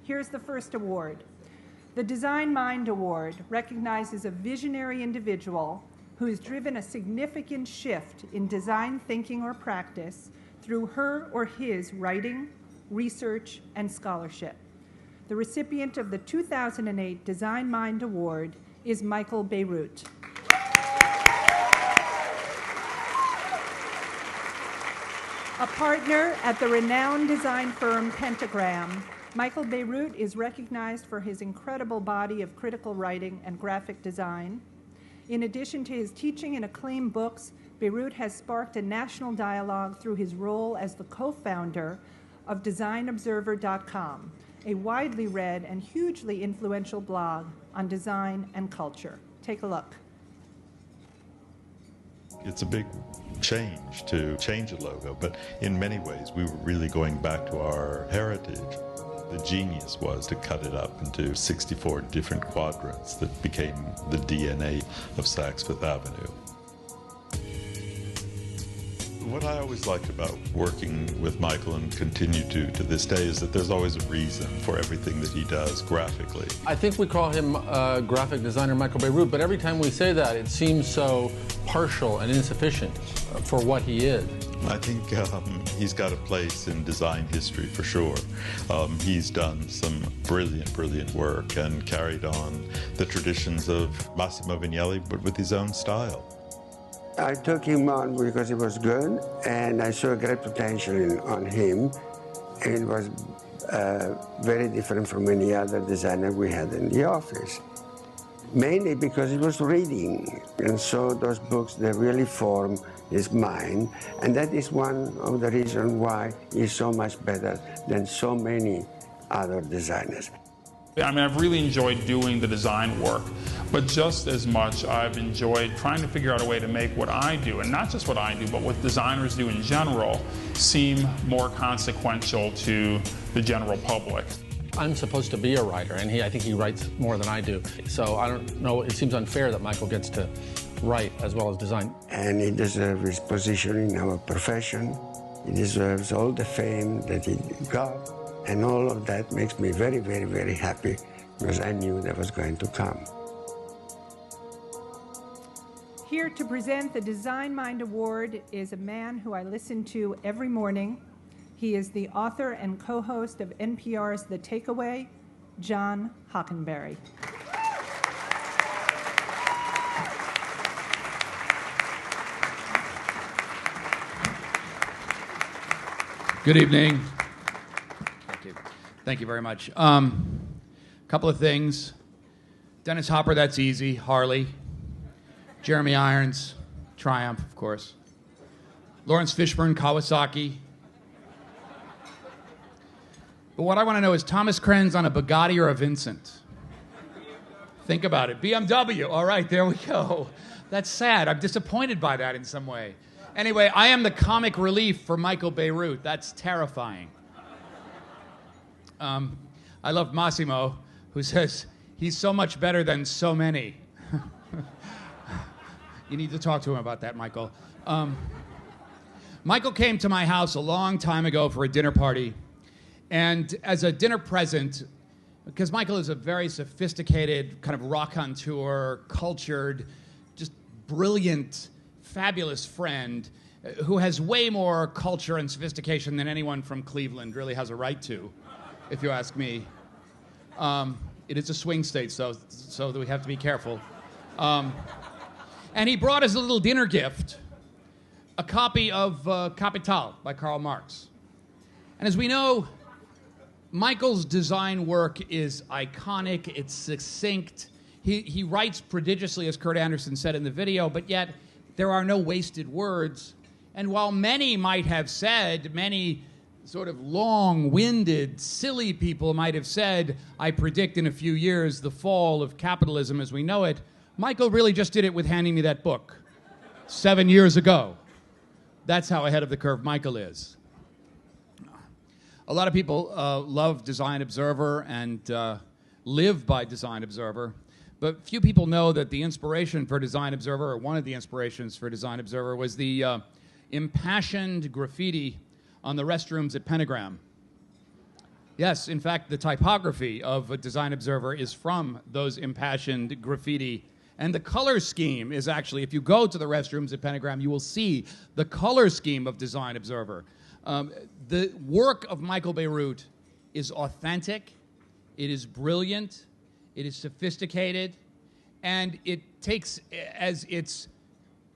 Here's the first award. The Design Mind Award recognizes a visionary individual who has driven a significant shift in design thinking or practice through her or his writing, research, and scholarship. The recipient of the 2008 Design Mind Award is Michael Beirut. A partner at the renowned design firm Pentagram, Michael Beirut is recognized for his incredible body of critical writing and graphic design. In addition to his teaching and acclaimed books, Beirut has sparked a national dialogue through his role as the co-founder of DesignObserver.com, a widely read and hugely influential blog on design and culture. Take a look. It's a big change to change a logo, but in many ways we were really going back to our heritage. The genius was to cut it up into 64 different quadrants that became the DNA of Saks Fifth Avenue. What I always liked about working with Michael and continue to this day is that there's always a reason for everything that he does graphically. I think we call him graphic designer Michael Beirut, but every time we say that, it seems so partial and insufficient for what he is. I think he's got a place in design history for sure. He's done some brilliant work and carried on the traditions of Massimo Vignelli, but with his own style. I took him on because he was good, and I saw great potential on him. It was very different from any other designer we had in the office. Mainly because he was reading, and so those books, they really form his mind, and that is one of the reasons why he's so much better than so many other designers. I mean, I've really enjoyed doing the design work, but just as much I've enjoyed trying to figure out a way to make what I do, and not just what I do, but what designers do in general, seem more consequential to the general public. I'm supposed to be a writer, and I think he writes more than I do. So I don't know, it seems unfair that Michael gets to write as well as design. And he deserves his position in our profession. He deserves all the fame that he got. And all of that makes me very, very, very happy because I knew that was going to come. Here to present the Design Mind Award is a man who I listen to every morning. He is the author and co-host of NPR's The Takeaway, John Hockenberry. Good evening. Thank you very much. Couple of things. Dennis Hopper, that's easy. Harley. Jeremy Irons, Triumph, of course. Lawrence Fishburne, Kawasaki. But what I want to know is Thomas Krenz on a Bugatti or a Vincent? Think about it. BMW. All right, there we go. That's sad. I'm disappointed by that in some way. Anyway, I am the comic relief for Michael Beirut. That's terrifying. I love Massimo, who says, he's so much better than so many. You need to talk to him about that, Michael. Michael came to my house a long time ago for a dinner party. And as a dinner present, because Michael is a very sophisticated, kind of raconteur, cultured, just brilliant, fabulous friend who has way more culture and sophistication than anyone from Cleveland really has a right to, if you ask me. It is a swing state, so we have to be careful. And he brought us a little dinner gift, a copy of Capital by Karl Marx. And as we know, Michael's design work is iconic, it's succinct. He writes prodigiously, as Kurt Anderson said in the video, but yet there are no wasted words. And while many might have said, many sort of long-winded, silly people might have said, I predict in a few years the fall of capitalism as we know it, Michael really just did it with handing me that book 7 years ago. That's how ahead of the curve Michael is. A lot of people love Design Observer and live by Design Observer, but few people know that the inspiration for Design Observer, or one of the inspirations for Design Observer, was the impassioned graffiti on the restrooms at Pentagram. Yes, in fact, the typography of a Design Observer is from those impassioned graffiti. And the color scheme is actually, if you go to the restrooms at Pentagram, you will see the color scheme of Design Observer. The work of Michael Beirut is authentic, it is brilliant, it is sophisticated, and it takes as its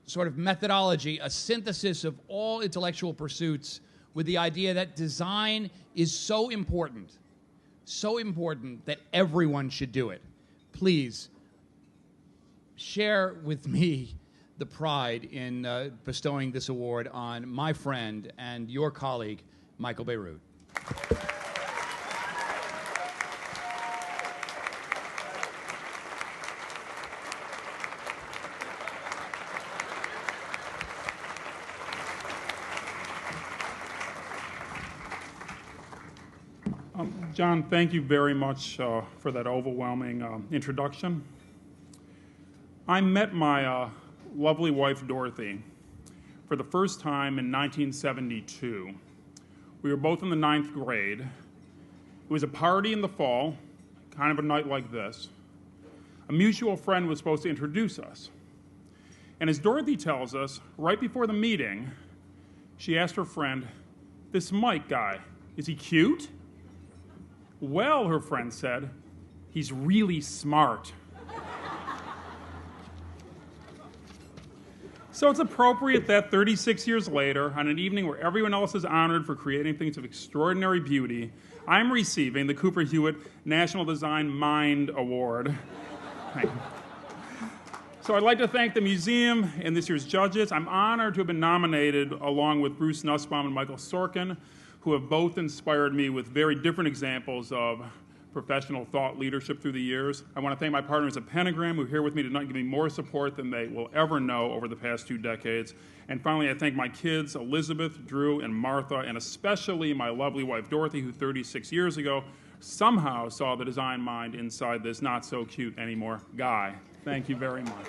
sort of methodology a synthesis of all intellectual pursuits with the idea that design is so important that everyone should do it. Please share with me the pride in bestowing this award on my friend and your colleague, Michael Beirut. John, thank you very much for that overwhelming introduction. I met my lovely wife, Dorothy, for the first time in 1972. We were both in the 9th grade. It was a party in the fall, kind of a night like this. A mutual friend was supposed to introduce us. And as Dorothy tells us, right before the meeting, she asked her friend, "This Mike guy, is he cute?" "Well," her friend said, "he's really smart." So it's appropriate that 36 years later, on an evening where everyone else is honored for creating things of extraordinary beauty, I'm receiving the Cooper Hewitt National Design Mind Award. So I'd like to thank the museum and this year's judges. I'm honored to have been nominated along with Bruce Nussbaum and Michael Sorkin, who have both inspired me with very different examples of professional thought leadership through the years. I want to thank my partners at Pentagram, who are here with me tonight and give me more support than they will ever know over the past 2 decades. And finally, I thank my kids, Elizabeth, Drew, and Martha, and especially my lovely wife, Dorothy, who 36 years ago somehow saw the design mind inside this not-so-cute-anymore guy. Thank you very much.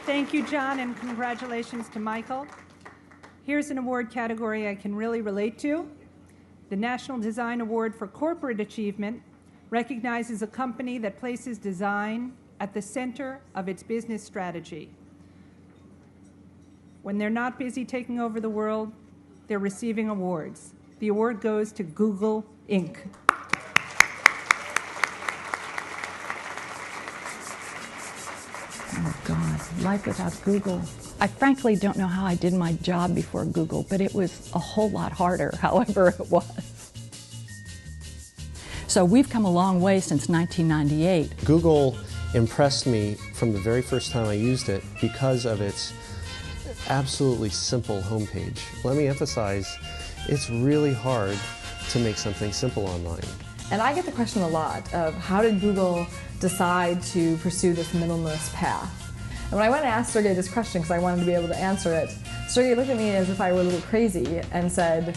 Thank you, John, and congratulations to Michael. Here's an award category I can really relate to. The National Design Award for Corporate Achievement recognizes a company that places design at the center of its business strategy. When they're not busy taking over the world, they're receiving awards. The award goes to Google, Inc. Oh, God, life without Google. I frankly don't know how I did my job before Google, but it was a whole lot harder, however it was. So we've come a long way since 1998. Google impressed me from the very first time I used it because of its absolutely simple homepage. Let me emphasize, it's really hard to make something simple online. And I get the question a lot of how did Google decide to pursue this minimalist path? And when I went and asked Sergey this question because I wanted to be able to answer it, Sergey looked at me as if I were a little crazy and said,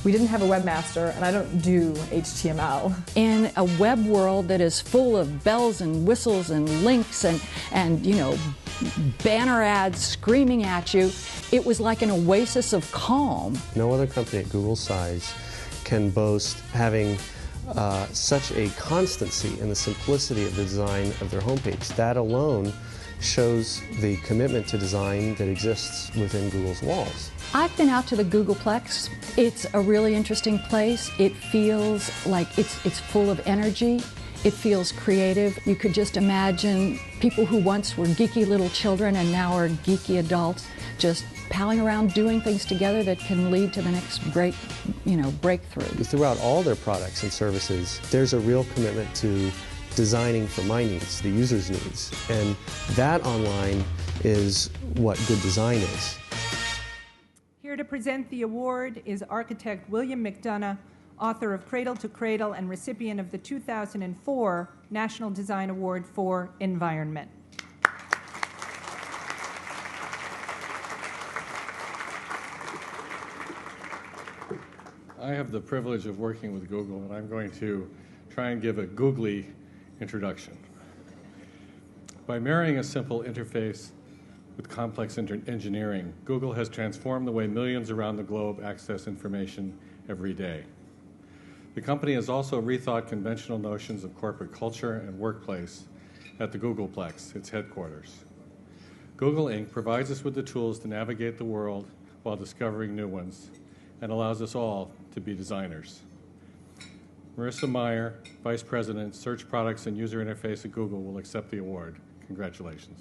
"We didn't have a webmaster and I don't do HTML." In a web world that is full of bells and whistles and links and you know, banner ads screaming at you, it was like an oasis of calm. No other company at Google's size can boast having such a constancy in the simplicity of the design of their homepage. That alone shows the commitment to design that exists within Google's walls. I've been out to the Googleplex. It's a really interesting place. It feels like it's full of energy. It feels creative. You could just imagine people who once were geeky little children and now are geeky adults just palling around doing things together that can lead to the next great, breakthrough. Throughout all their products and services, there's a real commitment to designing for my needs, the user's needs. And that online is what good design is. Here to present the award is architect William McDonough, author of Cradle to Cradle and recipient of the 2004 National Design Award for Environment. I have the privilege of working with Google, and I'm going to try and give a googly introduction. By marrying a simple interface with complex engineering, Google has transformed the way millions around the globe access information every day. The company has also rethought conventional notions of corporate culture and workplace at the Googleplex, its headquarters. Google Inc. provides us with the tools to navigate the world while discovering new ones and allows us all to be designers. Marissa Meyer, Vice President, Search Products and User Interface at Google, will accept the award. Congratulations.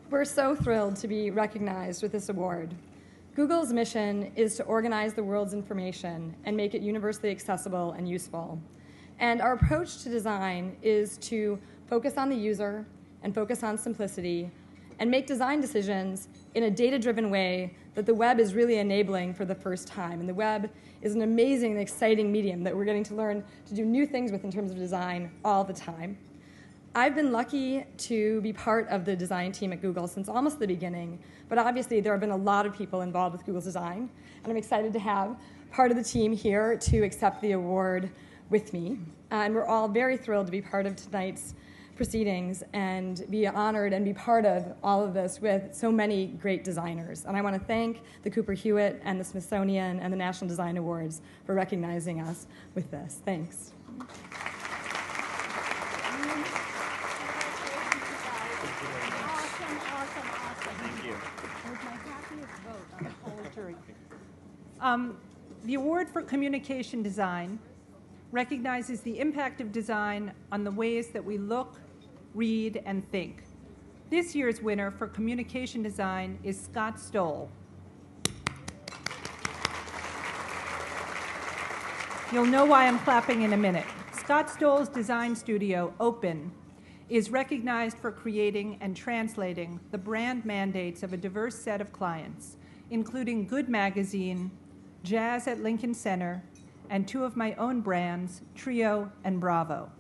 We're so thrilled to be recognized with this award. Google's mission is to organize the world's information and make it universally accessible and useful. And our approach to design is to focus on the user and focus on simplicity and make design decisions in a data-driven way that the web is really enabling for the first time. And the web is an amazing and exciting medium that we're getting to learn to do new things with in terms of design all the time. I've been lucky to be part of the design team at Google since almost the beginning, but obviously there have been a lot of people involved with Google's design, and I'm excited to have part of the team here to accept the award with me. And we're all very thrilled to be part of tonight's proceedings and be honored and be part of all of this with so many great designers. And I want to thank the Cooper Hewitt and the Smithsonian and the National Design Awards for recognizing us with this. Thanks. The award for communication design recognizes the impact of design on the ways that we look, read, and think. This year's winner for communication design is Scott Stoll. You'll know why I'm clapping in a minute. Scott Stoll's design studio, Open, is recognized for creating and translating the brand mandates of a diverse set of clients, including Good Magazine, Jazz at Lincoln Center, and two of my own brands, Trio and Bravo.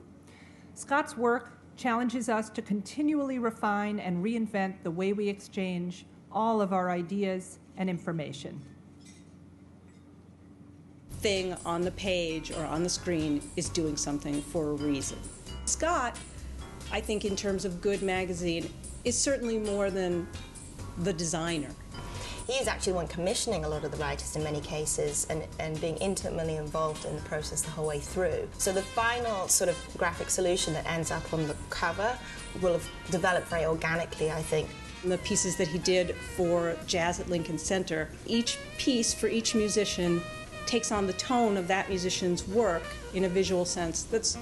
Scott's work challenges us to continually refine and reinvent the way we exchange all of our ideas and information. Thing on the page or on the screen is doing something for a reason. Scott, I think in terms of Good Magazine, is certainly more than the designer. He's actually the one commissioning a lot of the writers in many cases and being intimately involved in the process the whole way through. So the final sort of graphic solution that ends up on the cover will have developed very organically, I think. The pieces that he did for Jazz at Lincoln Center, each piece for each musician takes on the tone of that musician's work in a visual sense that's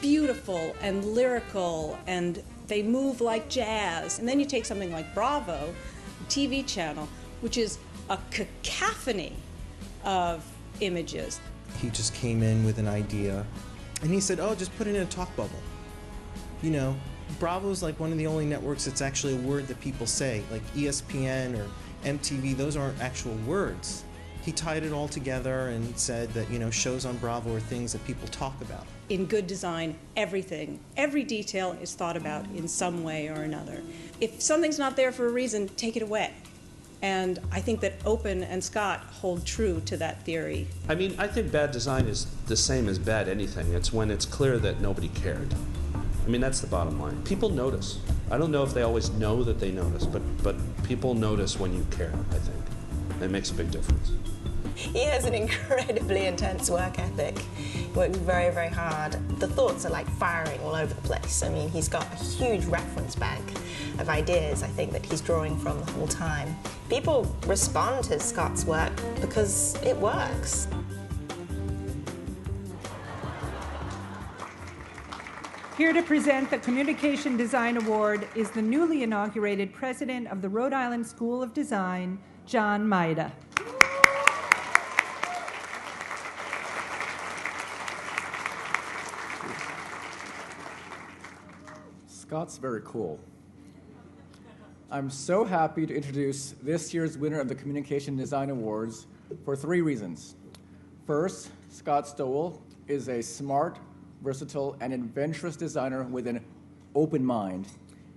beautiful and lyrical, and they move like jazz. And then you take something like Bravo, a TV channel, which is a cacophony of images. He just came in with an idea, and he said, oh, just put it in a talk bubble. You know, Bravo's like one of the only networks that's actually a word that people say, like ESPN or MTV, those aren't actual words. He tied it all together and said that, you know, shows on Bravo are things that people talk about. In good design, everything, every detail is thought about in some way or another. If something's not there for a reason, take it away. And I think that Open and Scott hold true to that theory. I mean, I think bad design is the same as bad anything. It's when it's clear that nobody cared. I mean, that's the bottom line. People notice. I don't know if they always know that they notice, but people notice when you care, I think. It makes a big difference. He has an incredibly intense work ethic. He works very, very hard. The thoughts are like firing all over the place. I mean, he's got a huge reference bank of ideas, I think, that he's drawing from the whole time. People respond to Scott's work because it works. Here to present the Communication Design Award is the newly inaugurated president of the Rhode Island School of Design, John Maida. Scott's very cool. I'm so happy to introduce this year's winner of the Communication Design Awards for 3 reasons. First, Scott Stoll is a smart, versatile, and adventurous designer with an open mind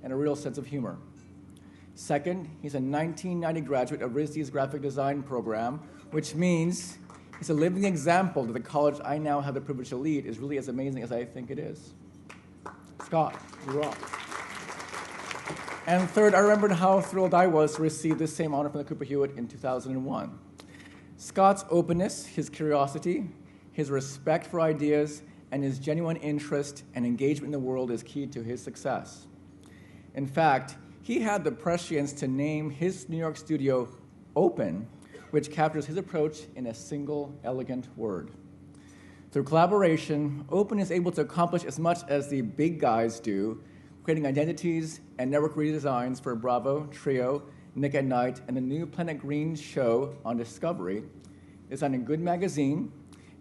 and a real sense of humor. Second, he's a 1990 graduate of RISD's graphic design program, which means he's a living example that the college I now have the privilege to lead is really as amazing as I think it is. Scott, you're up. And third, I remembered how thrilled I was to receive this same honor from the Cooper Hewitt in 2001. Scott's openness, his curiosity, his respect for ideas, and his genuine interest and engagement in the world is key to his success. In fact, he had the prescience to name his New York studio Open, which captures his approach in a single elegant word. Through collaboration, Open is able to accomplish as much as the big guys do, creating identities and network redesigns for Bravo, Trio, Nick at Night, and the new Planet Green show on Discovery, designing Good Magazine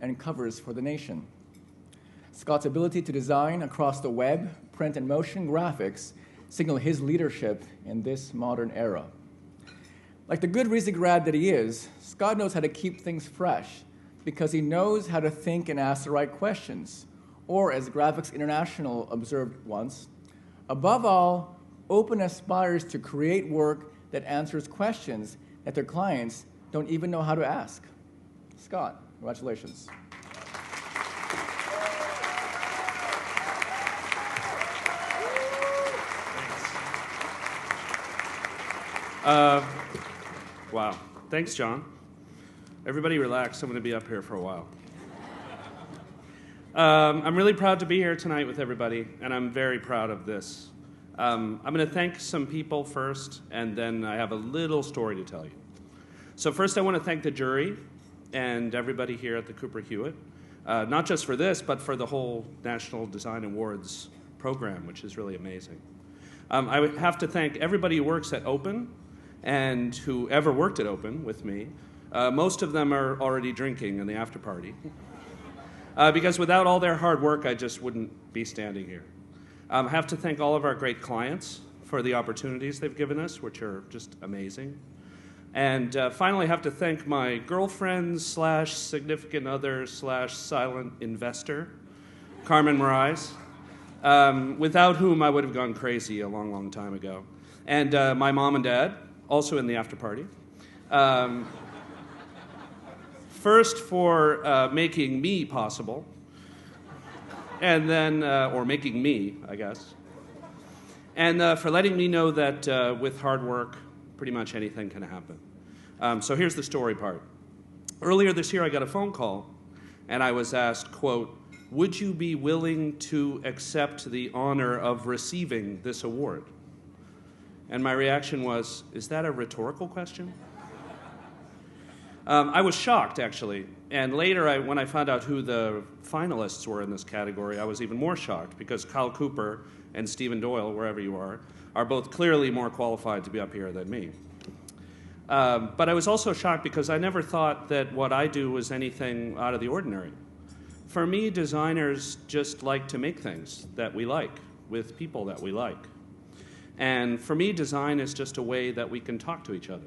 and covers for The Nation. Scott's ability to design across the web, print, and motion graphics signal his leadership in this modern era. Like the good RISD grad that he is, Scott knows how to keep things fresh because he knows how to think and ask the right questions. Or, as Graphics International observed once, above all, Open aspires to create work that answers questions that their clients don't even know how to ask. Scott, congratulations. Wow. Thanks, John. Everybody relax. I'm going to be up here for a while. I'm really proud to be here tonight with everybody, and I'm very proud of this. I'm going to thank some people first, and then I have a little story to tell you. So first, I want to thank the jury and everybody here at the Cooper Hewitt, not just for this, but for the whole National Design Awards program, which is really amazing. I would have to thank everybody who works at Open and who ever worked at Open with me. Most of them are already drinking in the after party. Because without all their hard work, I just wouldn't be standing here. I have to thank all of our great clients for the opportunities they've given us, which are just amazing. And finally, I have to thank my girlfriend / significant / silent investor, Carmen Moraes, without whom I would have gone crazy a long, long time ago. And my mom and dad, also in the after party. First for making me possible, and then, or making me, I guess, and for letting me know that with hard work, pretty much anything can happen. So here's the story part. Earlier this year, I got a phone call, and I was asked, quote, "Would you be willing to accept the honor of receiving this award?" And my reaction was, is that a rhetorical question? I was shocked, actually. And later, when I found out who the finalists were in this category, I was even more shocked because Kyle Cooper and Stephen Doyle, wherever you are both clearly more qualified to be up here than me. But I was also shocked because I never thought that what I do was anything out of the ordinary. For me, designers just like to make things that we like with people that we like. And for me, design is just a way that we can talk to each other.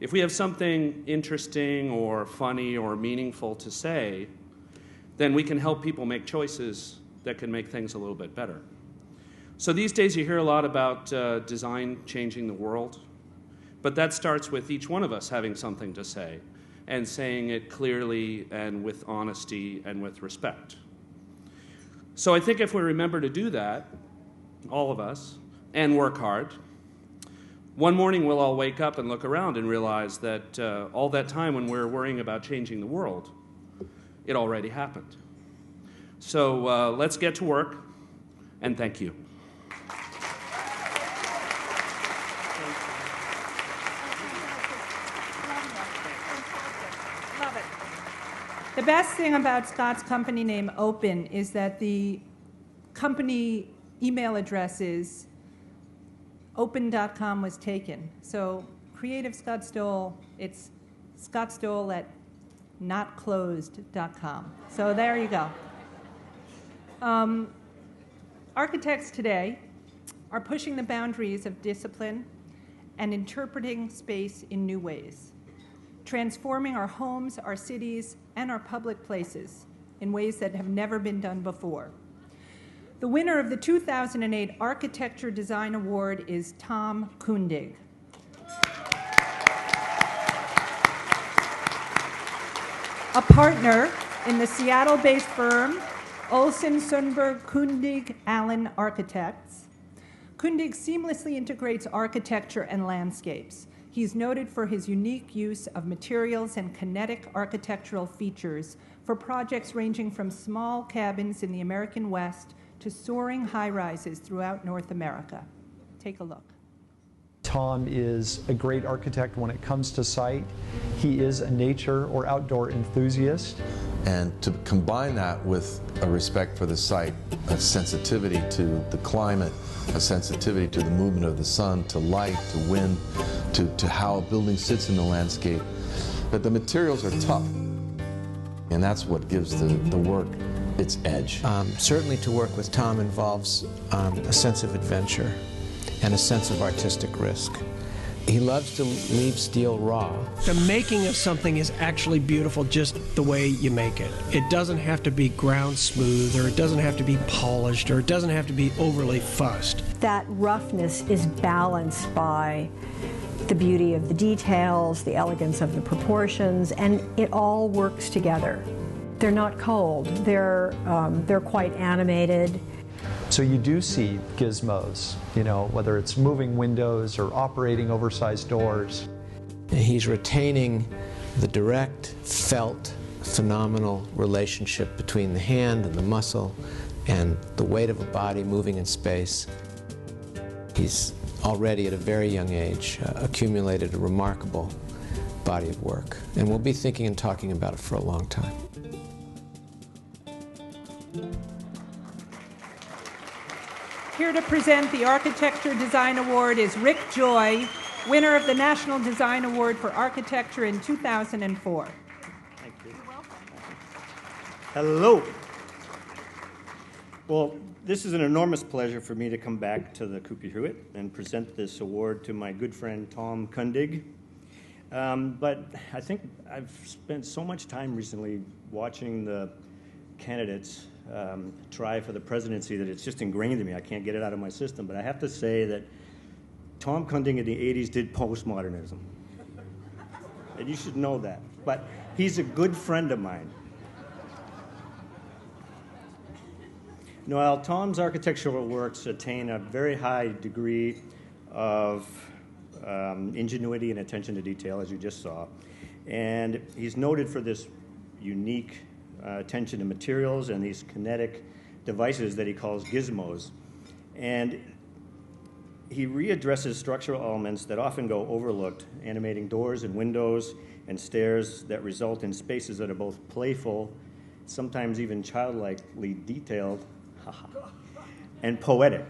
If we have something interesting or funny or meaningful to say, then we can help people make choices that can make things a little bit better. So these days you hear a lot about design changing the world, but that starts with each one of us having something to say and saying it clearly and with honesty and with respect. So I think if we remember to do that, all of us, and work hard, one morning we'll all wake up and look around and realize that all that time when we're worrying about changing the world, it already happened. So let's get to work, and thank you. Love it. The best thing about Scott's company name Open is that the company email address is open.com was taken. So creative Scott Stoll, it's Scott Stoll at notclosed.com. So there you go. Architects today are pushing the boundaries of discipline and interpreting space in new ways, transforming our homes, our cities, and our public places in ways that have never been done before. The winner of the 2008 Architecture Design Award is Tom Kundig. A partner in the Seattle-based firm Olson Sundberg Kundig Allen Architects, Kundig seamlessly integrates architecture and landscapes. He's noted for his unique use of materials and kinetic architectural features for projects ranging from small cabins in the American West to soaring high-rises throughout North America. Take a look. Tom is a great architect when it comes to site. He is a nature or outdoor enthusiast. And to combine that with a respect for the site, a sensitivity to the climate, a sensitivity to the movement of the sun, to light, to wind, to how a building sits in the landscape, that the materials are tough. And that's what gives the work its edge. Certainly to work with Tom involves a sense of adventure and a sense of artistic risk. He loves to leave steel raw. The making of something is actually beautiful just the way you make it. It doesn't have to be ground smooth, or it doesn't have to be polished, or it doesn't have to be overly fussed. That roughness is balanced by the beauty of the details, the elegance of the proportions, and it all works together. They're not cold, they're quite animated. So you do see gizmos, you know, whether it's moving windows or operating oversized doors. He's retaining the direct, felt, phenomenal relationship between the hand and the muscle and the weight of a body moving in space. He's already at a very young age accumulated a remarkable body of work, and we'll be thinking and talking about it for a long time. Here to present the Architecture Design Award is Rick Joy, winner of the National Design Award for Architecture in 2004. Thank you. You're welcome. Hello. Well, this is an enormous pleasure for me to come back to the Kupi Hewitt and present this award to my good friend Tom Kundig. But I think I've spent so much time recently watching the candidates try for the presidency that it's just ingrained in me. I can't get it out of my system. But I have to say that Tom Kundig in the 80s did postmodernism. And you should know that. But he's a good friend of mine. While Tom's architectural works attain a very high degree of ingenuity and attention to detail, as you just saw, and he's noted for this unique attention to materials and these kinetic devices that he calls gizmos. And he readdresses structural elements that often go overlooked, animating doors and windows and stairs that result in spaces that are both playful, sometimes even childlikely detailed, and poetic.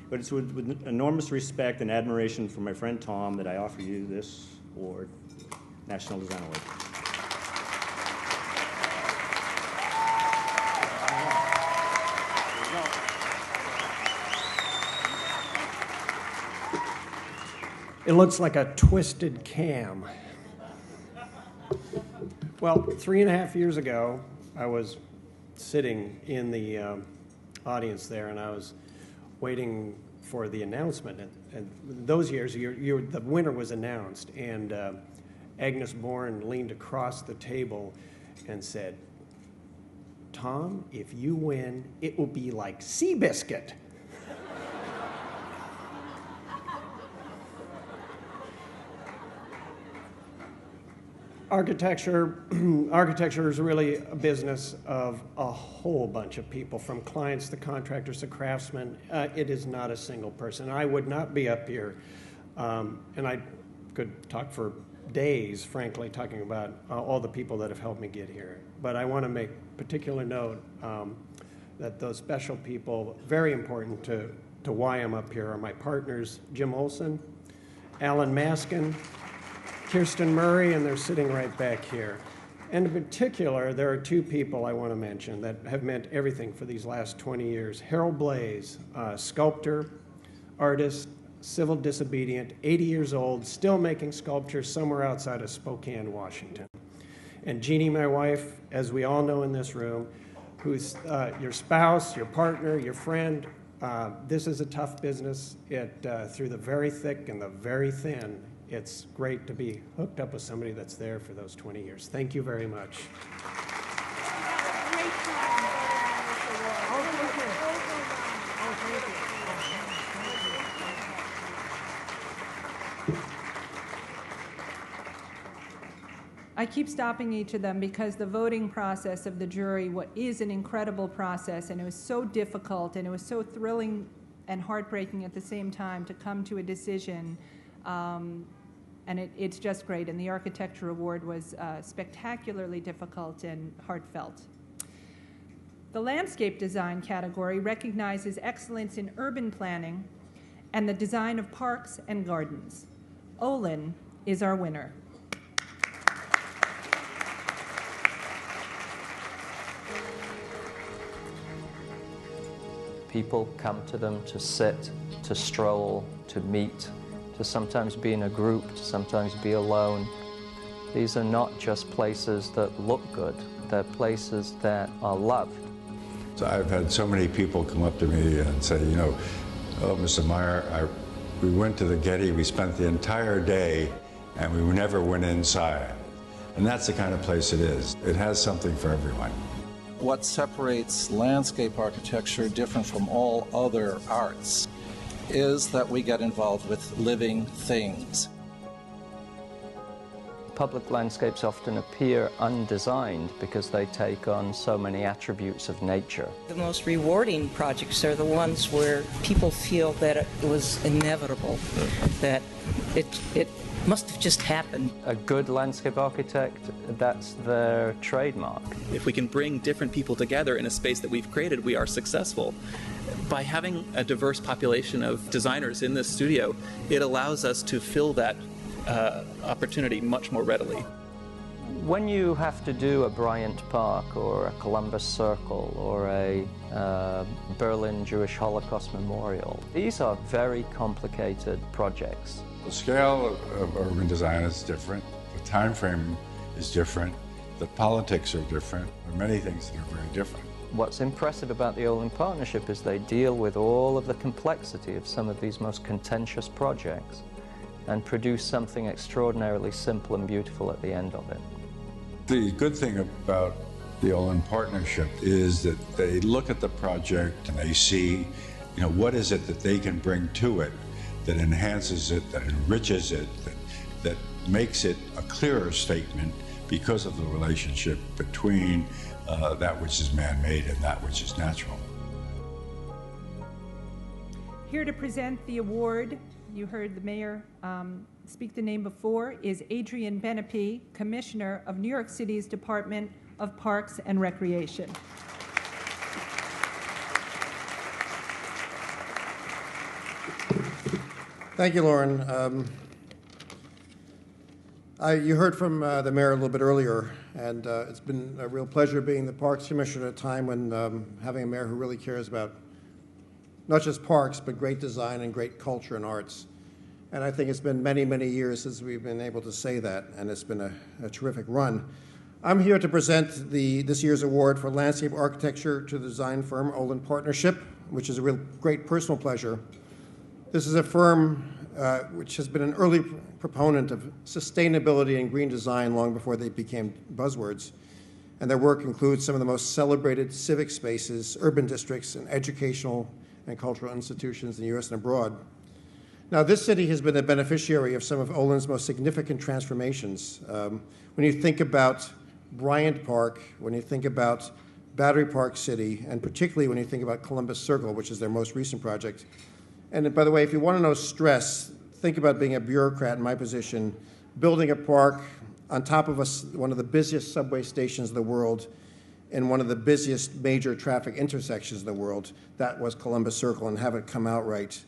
But it's with enormous respect and admiration for my friend Tom that I offer you this award, National Design Award. It looks like a twisted cam. Well, 3.5 years ago, I was sitting in the audience there, and I was waiting for the announcement. And those years, the winner was announced, and Agnes Bourne leaned across the table and said, "Tom, if you win, it will be like Seabiscuit." Architecture is really a business of a whole bunch of people, from clients to contractors to craftsmen. It is not a single person. I would not be up here, and I could talk for days, frankly, talking about all the people that have helped me get here. But I want to make particular note that those special people, very important to why I'm up here, are my partners, Jim Olson, Alan Maskin, Kirsten Murray, and they're sitting right back here. And in particular, there are two people I want to mention that have meant everything for these last 20 years. Harold Blaze, sculptor, artist, civil disobedient, 80 years old, still making sculptures somewhere outside of Spokane, Washington. And Jeannie, my wife, as we all know in this room, who's your spouse, your partner, your friend. This is a tough business. Through the very thick and the very thin, it's great to be hooked up with somebody that's there for those 20 years. Thank you very much. I keep stopping each of them because the voting process of the jury is an incredible process, and it was so difficult, and it was so thrilling and heartbreaking at the same time to come to a decision, and it's just great. And the Architecture Award was spectacularly difficult and heartfelt. The landscape design category recognizes excellence in urban planning and the design of parks and gardens. Olin is our winner. People come to them to sit, to stroll, to meet, to sometimes be in a group, to sometimes be alone. These are not just places that look good, they're places that are loved. So I've had so many people come up to me and say, you know, oh, Mr. Meyer, we went to the Getty, we spent the entire day, and we never went inside. And that's the kind of place it is. It has something for everyone. What separates landscape architecture different from all other arts is that we get involved with living things. Public landscapes often appear undesigned because they take on so many attributes of nature. The most rewarding projects are the ones where people feel that it was inevitable, that it must have just happened. A good landscape architect, that's their trademark. If we can bring different people together in a space that we've created, we are successful. By having a diverse population of designers in this studio, it allows us to fill that opportunity much more readily. When you have to do a Bryant Park or a Columbus Circle or a Berlin Jewish Holocaust Memorial, these are very complicated projects. The scale of urban design is different. The time frame is different. The politics are different. There are many things that are very different. What's impressive about the Olin Partnership is they deal with all of the complexity of some of these most contentious projects and produce something extraordinarily simple and beautiful at the end of it. The good thing about the Olin Partnership is that they look at the project and they see, you know, what is it that they can bring to it that enhances it, that enriches it, that makes it a clearer statement because of the relationship between that which is man-made and that which is natural. Here to present the award, you heard the mayor speak the name before, is Adrian Benepe, Commissioner of New York City's Department of Parks and Recreation. Thank you, Lauren. You heard from the mayor a little bit earlier, and it's been a real pleasure being the Parks Commissioner at a time when having a mayor who really cares about not just parks, but great design and great culture and arts. And I think it's been many, many years since we've been able to say that, and it's been a terrific run. I'm here to present this year's award for landscape architecture to the design firm Olin Partnership, which is a real great personal pleasure. This is a firm which has been an early proponent of sustainability and green design long before they became buzzwords. And their work includes some of the most celebrated civic spaces, urban districts, and educational and cultural institutions in the U.S. and abroad. Now, this city has been a beneficiary of some of Olin's most significant transformations. When you think about Bryant Park, when you think about Battery Park City, and particularly when you think about Columbus Circle, which is their most recent project. And by the way, if you want to know stress, think about being a bureaucrat in my position, building a park on top of one of the busiest subway stations in the world in one of the busiest major traffic intersections in the world. That was Columbus Circle, and have it come out right.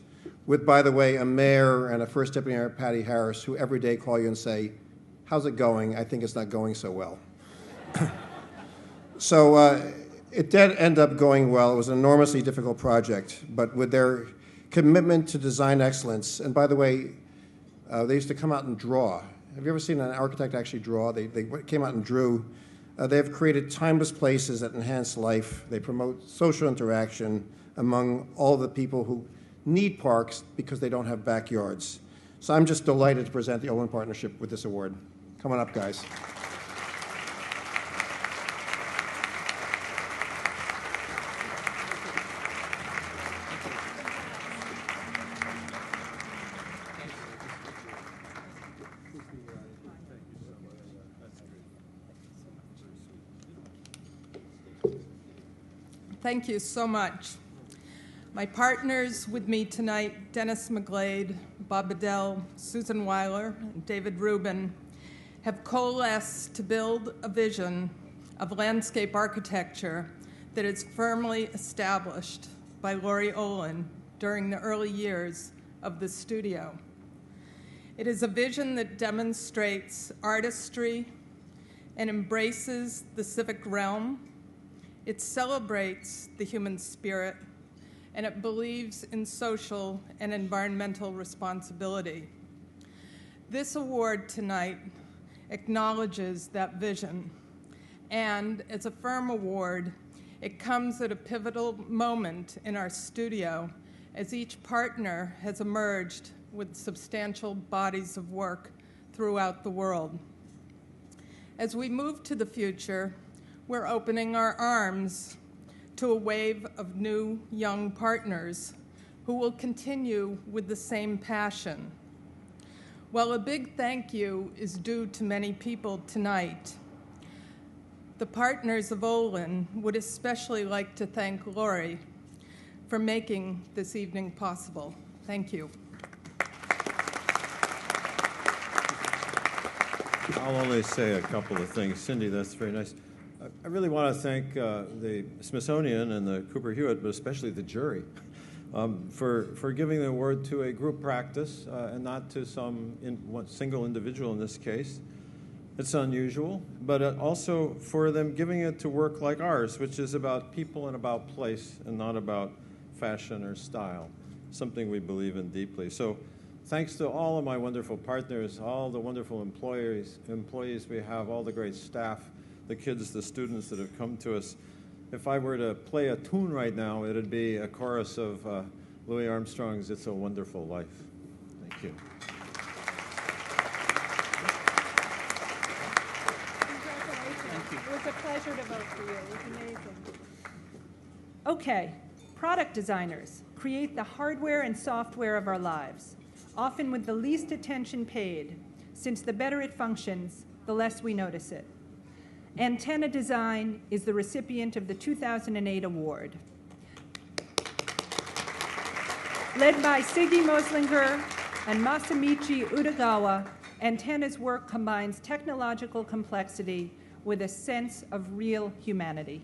With, by the way, a mayor and a first deputy mayor, Patty Harris, who every day call you and say, how's it going? I think it's not going so well. So it did end up going well. It was an enormously difficult project, but with their commitment to design excellence, and by the way, they used to come out and draw. Have you ever seen an architect actually draw? They came out and drew They have created timeless places that enhance life. They promote social interaction among all the people who need parks because they don't have backyards. So I'm just delighted to present the Olin Partnership with this award. Come on up, guys. Thank you so much. My partners with me tonight, Dennis McGlade, Bob Bedell, Susan Weiler, and David Rubin, have coalesced to build a vision of landscape architecture that is firmly established by Laurie Olin during the early years of the studio. It is a vision that demonstrates artistry and embraces the civic realm. It celebrates the human spirit, and it believes in social and environmental responsibility. This award tonight acknowledges that vision, and as a firm award, it comes at a pivotal moment in our studio as each partner has emerged with substantial bodies of work throughout the world. As we move to the future, we're opening our arms to a wave of new young partners who will continue with the same passion. While a big thank you is due to many people tonight, the partners of Olin would especially like to thank Laurie for making this evening possible. Thank you. I'll only say a couple of things. Cindy, that's very nice. I really want to thank the Smithsonian and the Cooper Hewitt, but especially the jury, for giving the award to a group practice and not to some single individual in this case. It's unusual, but also for them giving it to work like ours, which is about people and about place and not about fashion or style, something we believe in deeply. So thanks to all of my wonderful partners, all the wonderful employees we have, all the great staff, the kids, the students that have come to us. If I were to play a tune right now, it would be a chorus of Louis Armstrong's It's a Wonderful Life. Thank you. Congratulations. It was a pleasure to vote for you. It was amazing. Okay, product designers create the hardware and software of our lives, often with the least attention paid, since the better it functions, the less we notice it. Antenna Design is the recipient of the 2008 award. Led by Siggy Moslinger and Masamichi Udagawa, Antenna's work combines technological complexity with a sense of real humanity.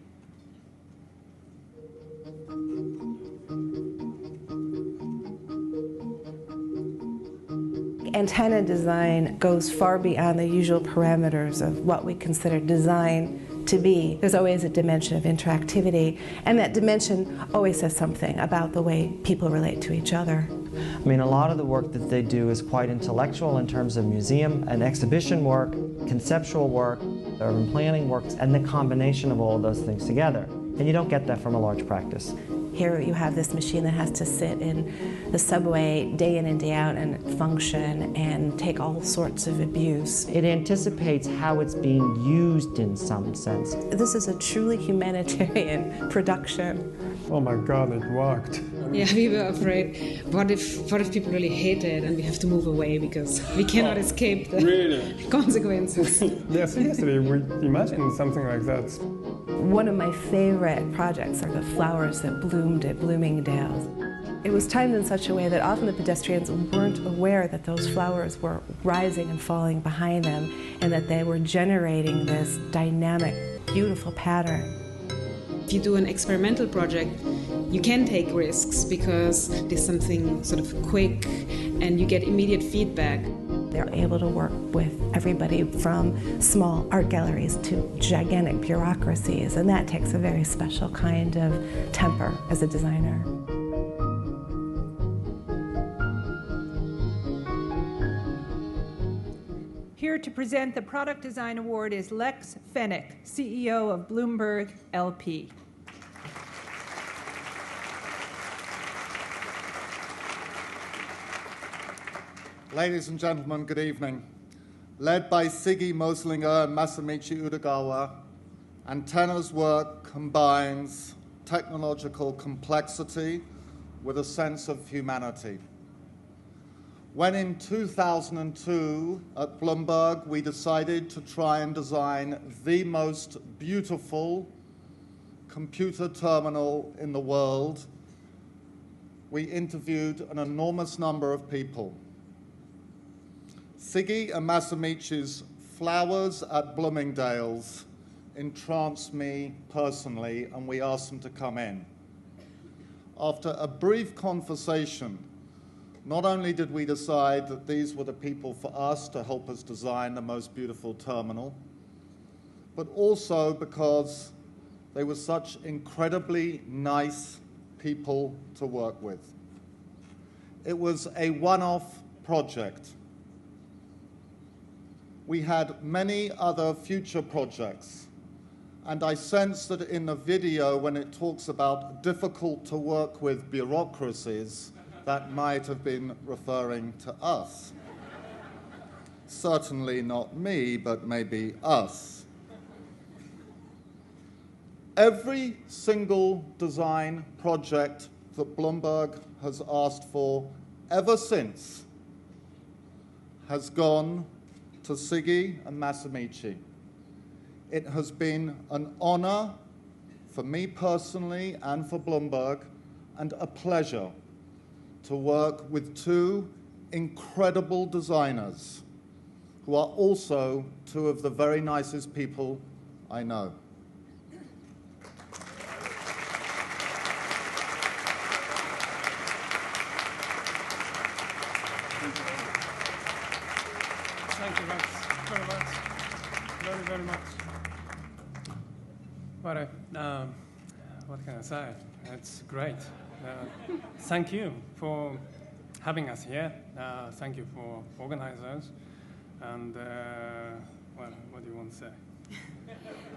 Antenna design goes far beyond the usual parameters of what we consider design to be. There's always a dimension of interactivity, and that dimension always says something about the way people relate to each other. I mean, a lot of the work that they do is quite intellectual in terms of museum and exhibition work, conceptual work, urban planning work, and the combination of all of those things together. And you don't get that from a large practice. Here you have this machine that has to sit in the subway day in and day out and function and take all sorts of abuse. It anticipates how it's being used in some sense. This is a truly humanitarian production. Oh my God, it worked. Yeah, we were afraid, what if people really hate it and we have to move away because we cannot escape the consequences. Yeah, seriously, we imagined something like that. One of my favorite projects are the flowers that bloomed at Bloomingdale's. It was timed in such a way that often the pedestrians weren't aware that those flowers were rising and falling behind them and that they were generating this dynamic, beautiful pattern. If you do an experimental project, you can take risks because there's something sort of quick and you get immediate feedback. They're able to work with everybody from small art galleries to gigantic bureaucracies, and that takes a very special kind of temper as a designer. Here to present the Product Design Award is Lex Fennick, CEO of Bloomberg LP. Ladies and gentlemen, good evening. Led by Siggy Moslinger and Masamichi Udagawa, Antenna's work combines technological complexity with a sense of humanity. When in 2002 at Bloomberg we decided to try and design the most beautiful computer terminal in the world, we interviewed an enormous number of people. Siggy and Masamichi's flowers at Bloomingdale's entranced me personally, and we asked them to come in. After a brief conversation, not only did we decide that these were the people for us to help us design the most beautiful terminal, but also because they were such incredibly nice people to work with. It was a one-off project. We had many other future projects, and I sense that in the video, when it talks about difficult to work with bureaucracies, that might have been referring to us. Certainly not me, but maybe us. Every single design project that Bloomberg has asked for ever since has gone to Siggy and Masamichi. It has been an honor for me personally and for Bloomberg, and a pleasure to work with two incredible designers who are also two of the very nicest people I know. Thank you very much. Very much. What can I say? It's great. Thank you for having us here. Thank you for organizers. And, well, what do you want to say?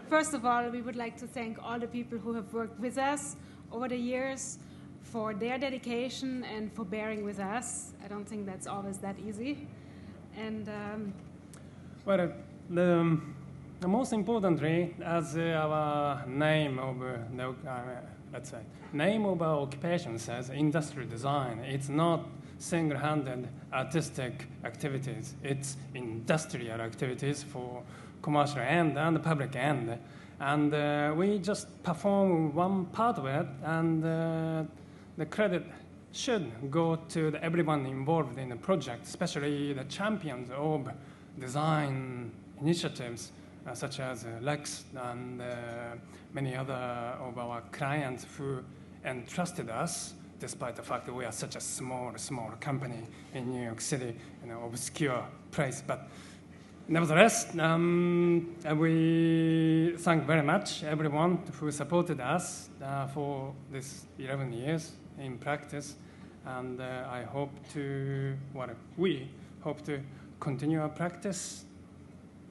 First of all, we would like to thank all the people who have worked with us over the years for their dedication and for bearing with us. I don't think that's always that easy. And well, the most importantly, as our name of let's say name of our occupation says, industrial design. It's not single-handed artistic activities. It's industrial activities for commercial end and the public end. And we just perform one part of it, and the credit should go to everyone involved in the project, especially the champions of design initiatives, such as Lex and many other of our clients who entrusted us, despite the fact that we are such a small company in New York City, obscure place. But nevertheless, we thank very much everyone who supported us for this 11 years in practice, and I hope to, we hope to continue our practice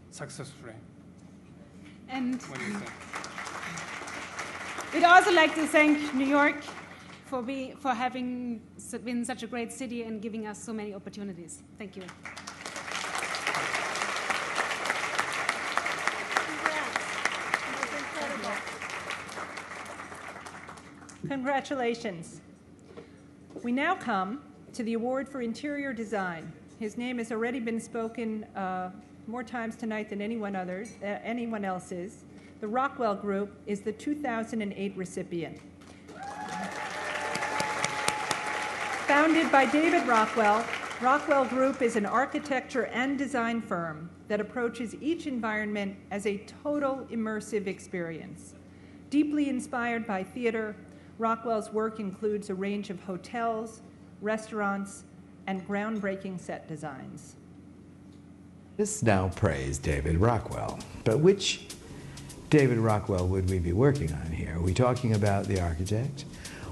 successfully. And what do you think? we'd also like to thank New York for having been such a great city and giving us so many opportunities. Thank you. Congratulations. We now come to the award for interior design. His name has already been spoken more times tonight than anyone else's. The Rockwell Group is the 2008 recipient. Founded by David Rockwell, Rockwell Group is an architecture and design firm that approaches each environment as a total immersive experience. Deeply inspired by theater, Rockwell's work includes a range of hotels, restaurants, and groundbreaking set designs. This now praised David Rockwell, but which David Rockwell would we be working on here? Are we talking about the architect,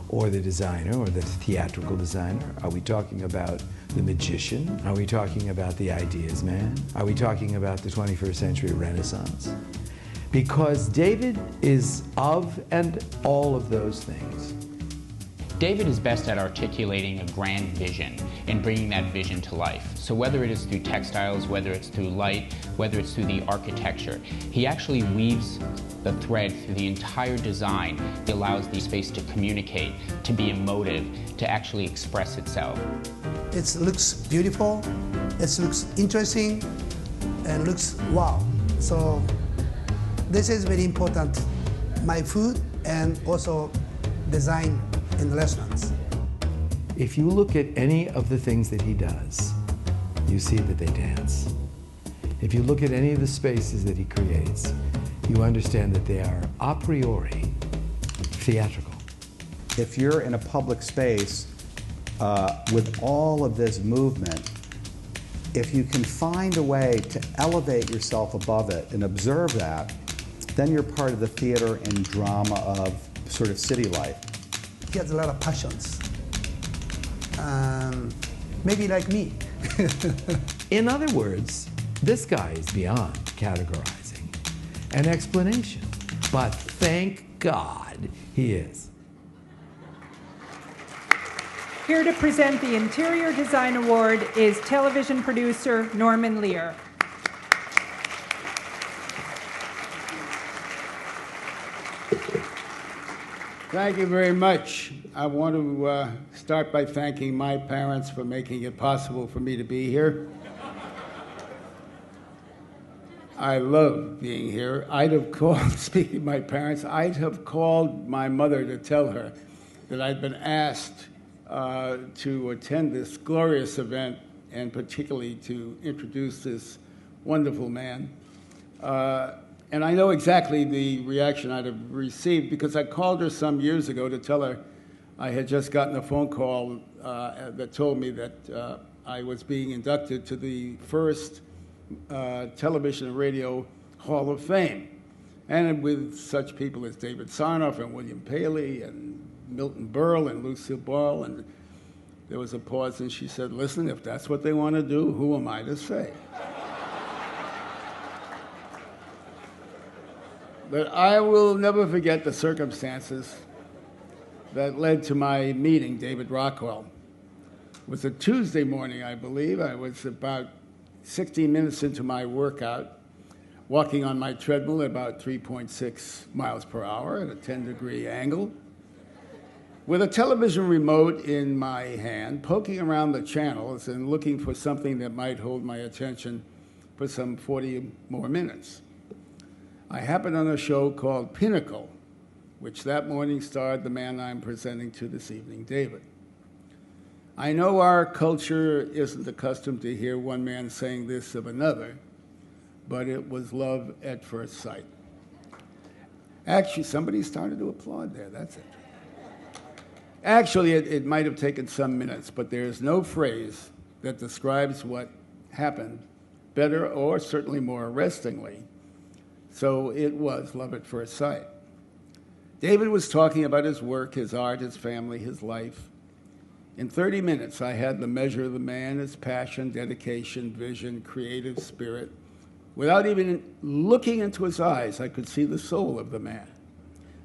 or the designer, or the theatrical designer? Are we talking about the magician? Are we talking about the ideas man? Are we talking about the 21st century Renaissance? Because David is of and all of those things. David is best at articulating a grand vision and bringing that vision to life. So whether it is through textiles, whether it's through light, whether it's through the architecture, he actually weaves the thread through the entire design. It allows the space to communicate, to be emotive, to actually express itself. It looks beautiful, it looks interesting, and looks wow. So this is very important. My food and also design in restaurants. If you look at any of the things that he does, you see that they dance. If you look at any of the spaces that he creates, you understand that they are a priori theatrical. If you're in a public space with all of this movement, if you can find a way to elevate yourself above it and observe that, then you're part of the theater and drama of sort of city life. He has a lot of passions. Maybe like me. In other words, this guy is beyond categorizing and explanation, but thank God he is. Here to present the Interior Design Award is television producer Norman Lear. Thank you very much. I want to start by thanking my parents for making it possible for me to be here. I love being here. I'd have called, speaking of my parents, I'd have called my mother to tell her that I'd been asked to attend this glorious event and particularly to introduce this wonderful man. And I know exactly the reaction I'd have received because I called her some years ago to tell her I had just gotten a phone call that told me that I was being inducted to the first Television and Radio Hall of Fame. And with such people as David Sarnoff and William Paley and Milton Berle and Lucille Ball. And there was a pause and she said, listen, if that's what they want to do, who am I to say? But I will never forget the circumstances that led to my meeting David Rockwell. It was a Tuesday morning, I believe. I was about 16 minutes into my workout, walking on my treadmill at about 3.6 miles per hour at a 10-degree angle, with a television remote in my hand, poking around the channels and looking for something that might hold my attention for some 40 more minutes. I happened on a show called Pinnacle, which that morning starred the man I'm presenting to this evening, David. I know our culture isn't accustomed to hear one man saying this of another, but it was love at first sight. Actually, somebody started to applaud there, that's it. Actually, it might have taken some minutes, but there is no phrase that describes what happened better or certainly more arrestingly. So it was love at first sight. David was talking about his work, his art, his family, his life. In 30 minutes, I had the measure of the man, his passion, dedication, vision, creative spirit. Without even looking into his eyes, I could see the soul of the man.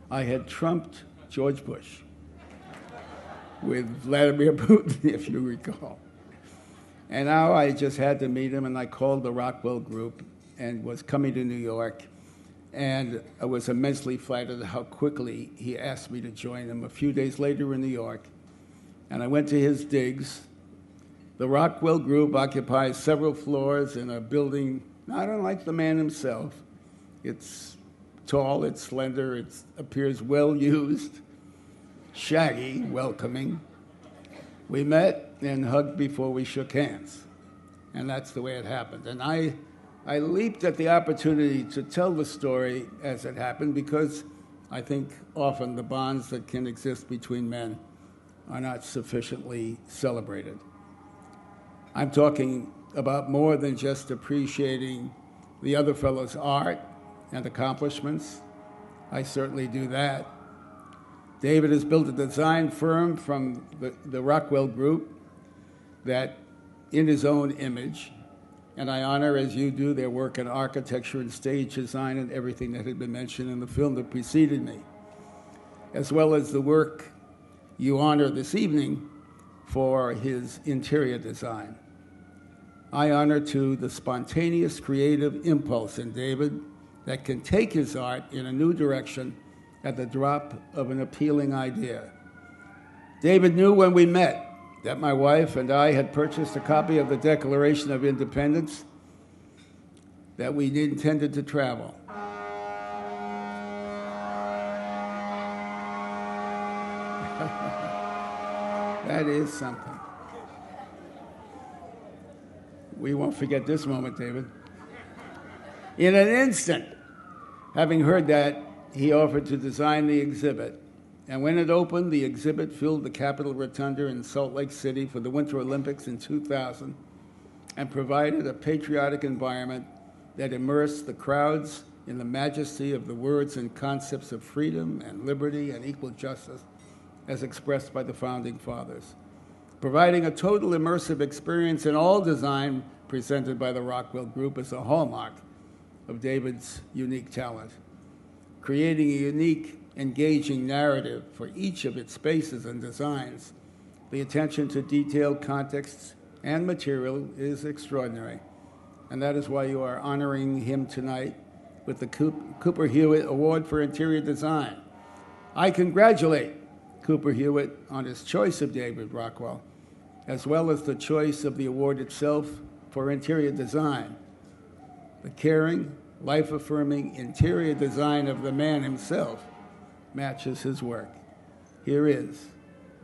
I had trumped George Bush with Vladimir Putin, if you recall. And now I just had to meet him, and I called the Rockwell Group and was coming to New York. And I was immensely flattered how quickly he asked me to join him a few days later in New York. And I went to his digs. The Rockwell Group occupies several floors in a building not unlike the man himself. It's tall, it's slender, it appears well used, shaggy, welcoming. We met and hugged before we shook hands. And that's the way it happened. And I leaped at the opportunity to tell the story as it happened because I think often the bonds that can exist between men are not sufficiently celebrated. I'm talking about more than just appreciating the other fellow's art and accomplishments. I certainly do that. David has built a design firm from the Rockwell Group that in his own image, and I honor, as you do, their work in architecture and stage design and everything that had been mentioned in the film that preceded me, as well as the work you honor this evening for his interior design. I honor, too, the spontaneous creative impulse in David that can take his art in a new direction at the drop of an appealing idea. David knew when we met that my wife and I had purchased a copy of the Declaration of Independence, that we intended to travel. That is something. We won't forget this moment, David. In an instant, having heard that, he offered to design the exhibit. And when it opened, the exhibit filled the Capitol Rotunda in Salt Lake City for the Winter Olympics in 2000 and provided a patriotic environment that immersed the crowds in the majesty of the words and concepts of freedom and liberty and equal justice as expressed by the Founding Fathers, providing a total immersive experience in all design presented by the Rockwell Group as a hallmark of David's unique talent, creating a unique, engaging narrative for each of its spaces and designs. The attention to detail, context, and material is extraordinary, and that is why you are honoring him tonight with the Cooper Hewitt Award for Interior Design. I congratulate Cooper Hewitt on his choice of David Rockwell, as well as the choice of the award itself for interior design. The caring, life-affirming interior design of the man himself matches his work. Here is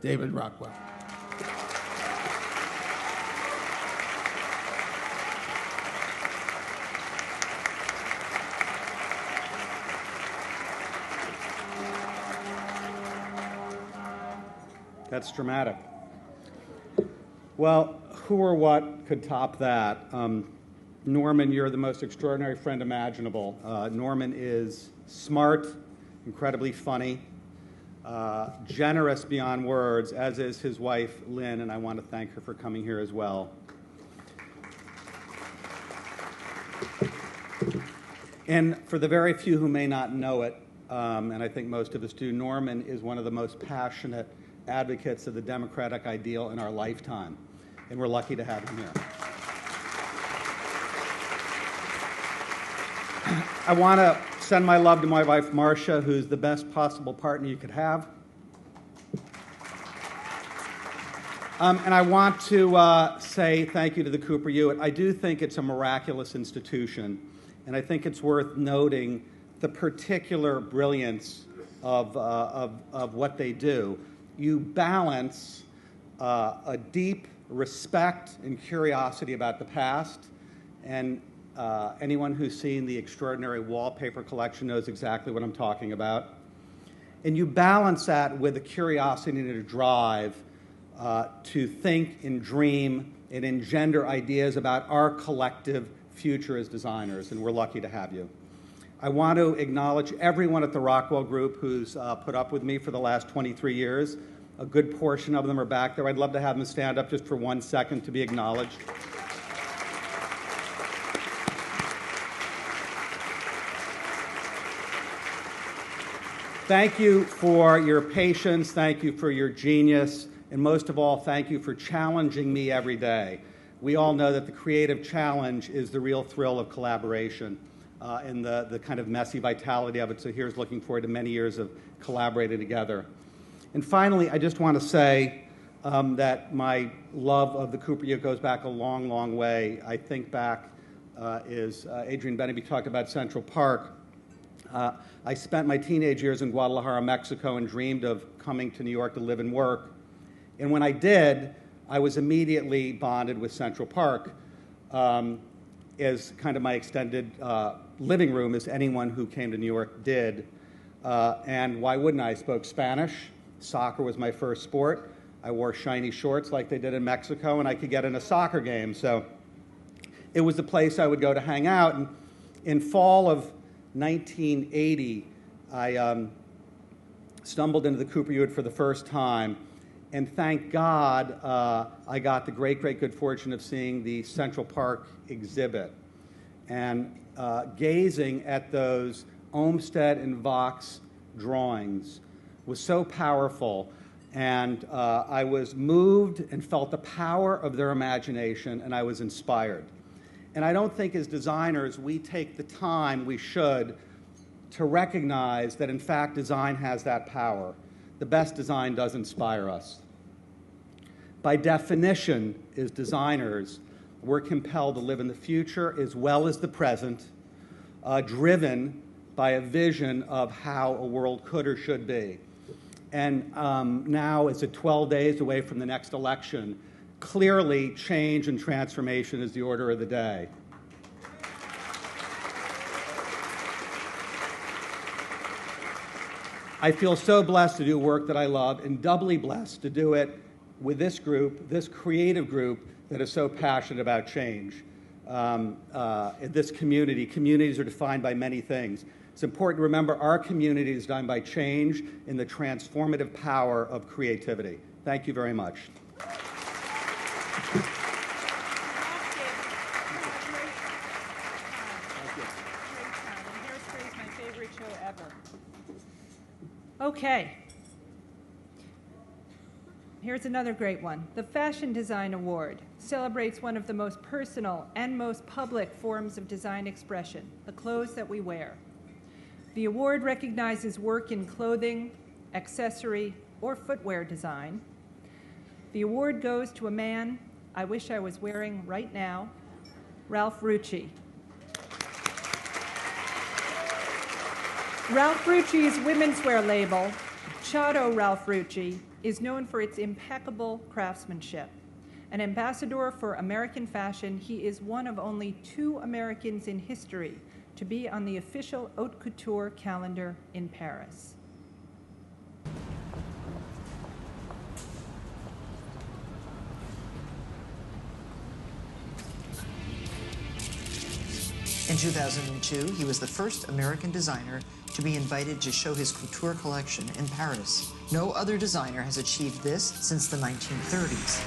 David Rockwell. That's dramatic. Well, who or what could top that? Norman, you're the most extraordinary friend imaginable. Norman is smart, incredibly funny, generous beyond words, as is his wife, Lynn, and I want to thank her for coming here as well. And for the very few who may not know it, and I think most of us do, Norman is one of the most passionate advocates of the democratic ideal in our lifetime, and we're lucky to have him here. I want to send my love to my wife, Marcia, who's the best possible partner you could have. And I want to say thank you to the Cooper Hewitt. I do think it's a miraculous institution, and I think it's worth noting the particular brilliance of what they do. You balance a deep respect and curiosity about the past, and anyone who's seen the extraordinary wallpaper collection knows exactly what I'm talking about. And you balance that with a curiosity and a drive to think and dream and engender ideas about our collective future as designers, and we're lucky to have you. I want to acknowledge everyone at the Rockwell Group who's put up with me for the last 23 years. A good portion of them are back there. I'd love to have them stand up just for 1 second to be acknowledged. Thank you for your patience. Thank you for your genius. And most of all, thank you for challenging me every day. We all know that the creative challenge is the real thrill of collaboration. And the kind of messy vitality of it. So here's looking forward to many years of collaborating together. And finally, I just want to say that my love of the Cooper Hewitt goes back a long, long way. I think back, as Adrian Beneby talked about Central Park. I spent my teenage years in Guadalajara, Mexico, and dreamed of coming to New York to live and work. And when I did, I was immediately bonded with Central Park as kind of my extended living room, as anyone who came to New York did. And why wouldn't I? I spoke Spanish. Soccer was my first sport. I wore shiny shorts like they did in Mexico, and I could get in a soccer game. So it was the place I would go to hang out. And in fall of 1980, I stumbled into the Cooper Hewitt for the first time. And thank God I got the great, great good fortune of seeing the Central Park exhibit. And gazing at those Olmsted and Vox drawings was so powerful. And I was moved and felt the power of their imagination, and I was inspired. And I don't think as designers we take the time we should to recognize that, in fact, design has that power. The best design does inspire us. By definition, as designers, we're compelled to live in the future as well as the present, driven by a vision of how a world could or should be. And now, as 12 days away from the next election, clearly change and transformation is the order of the day. I feel so blessed to do work that I love, and doubly blessed to do it with this group, this creative group that is so passionate about change. This community, communities are defined by many things. It's important to remember our community is done by change and the transformative power of creativity. Thank you very much. Okay. Here's another great one. The Fashion Design Award celebrates one of the most personal and most public forms of design expression, the clothes that we wear. The award recognizes work in clothing, accessory, or footwear design. The award goes to a man I wish I was wearing right now, Ralph Rucci. Ralph Rucci's women's wear label, Chateau Ralph Rucci, is known for its impeccable craftsmanship. An ambassador for American fashion, he is one of only 2 Americans in history to be on the official haute couture calendar in Paris. In 2002, he was the first American designer to be invited to show his couture collection in Paris. No other designer has achieved this since the 1930s.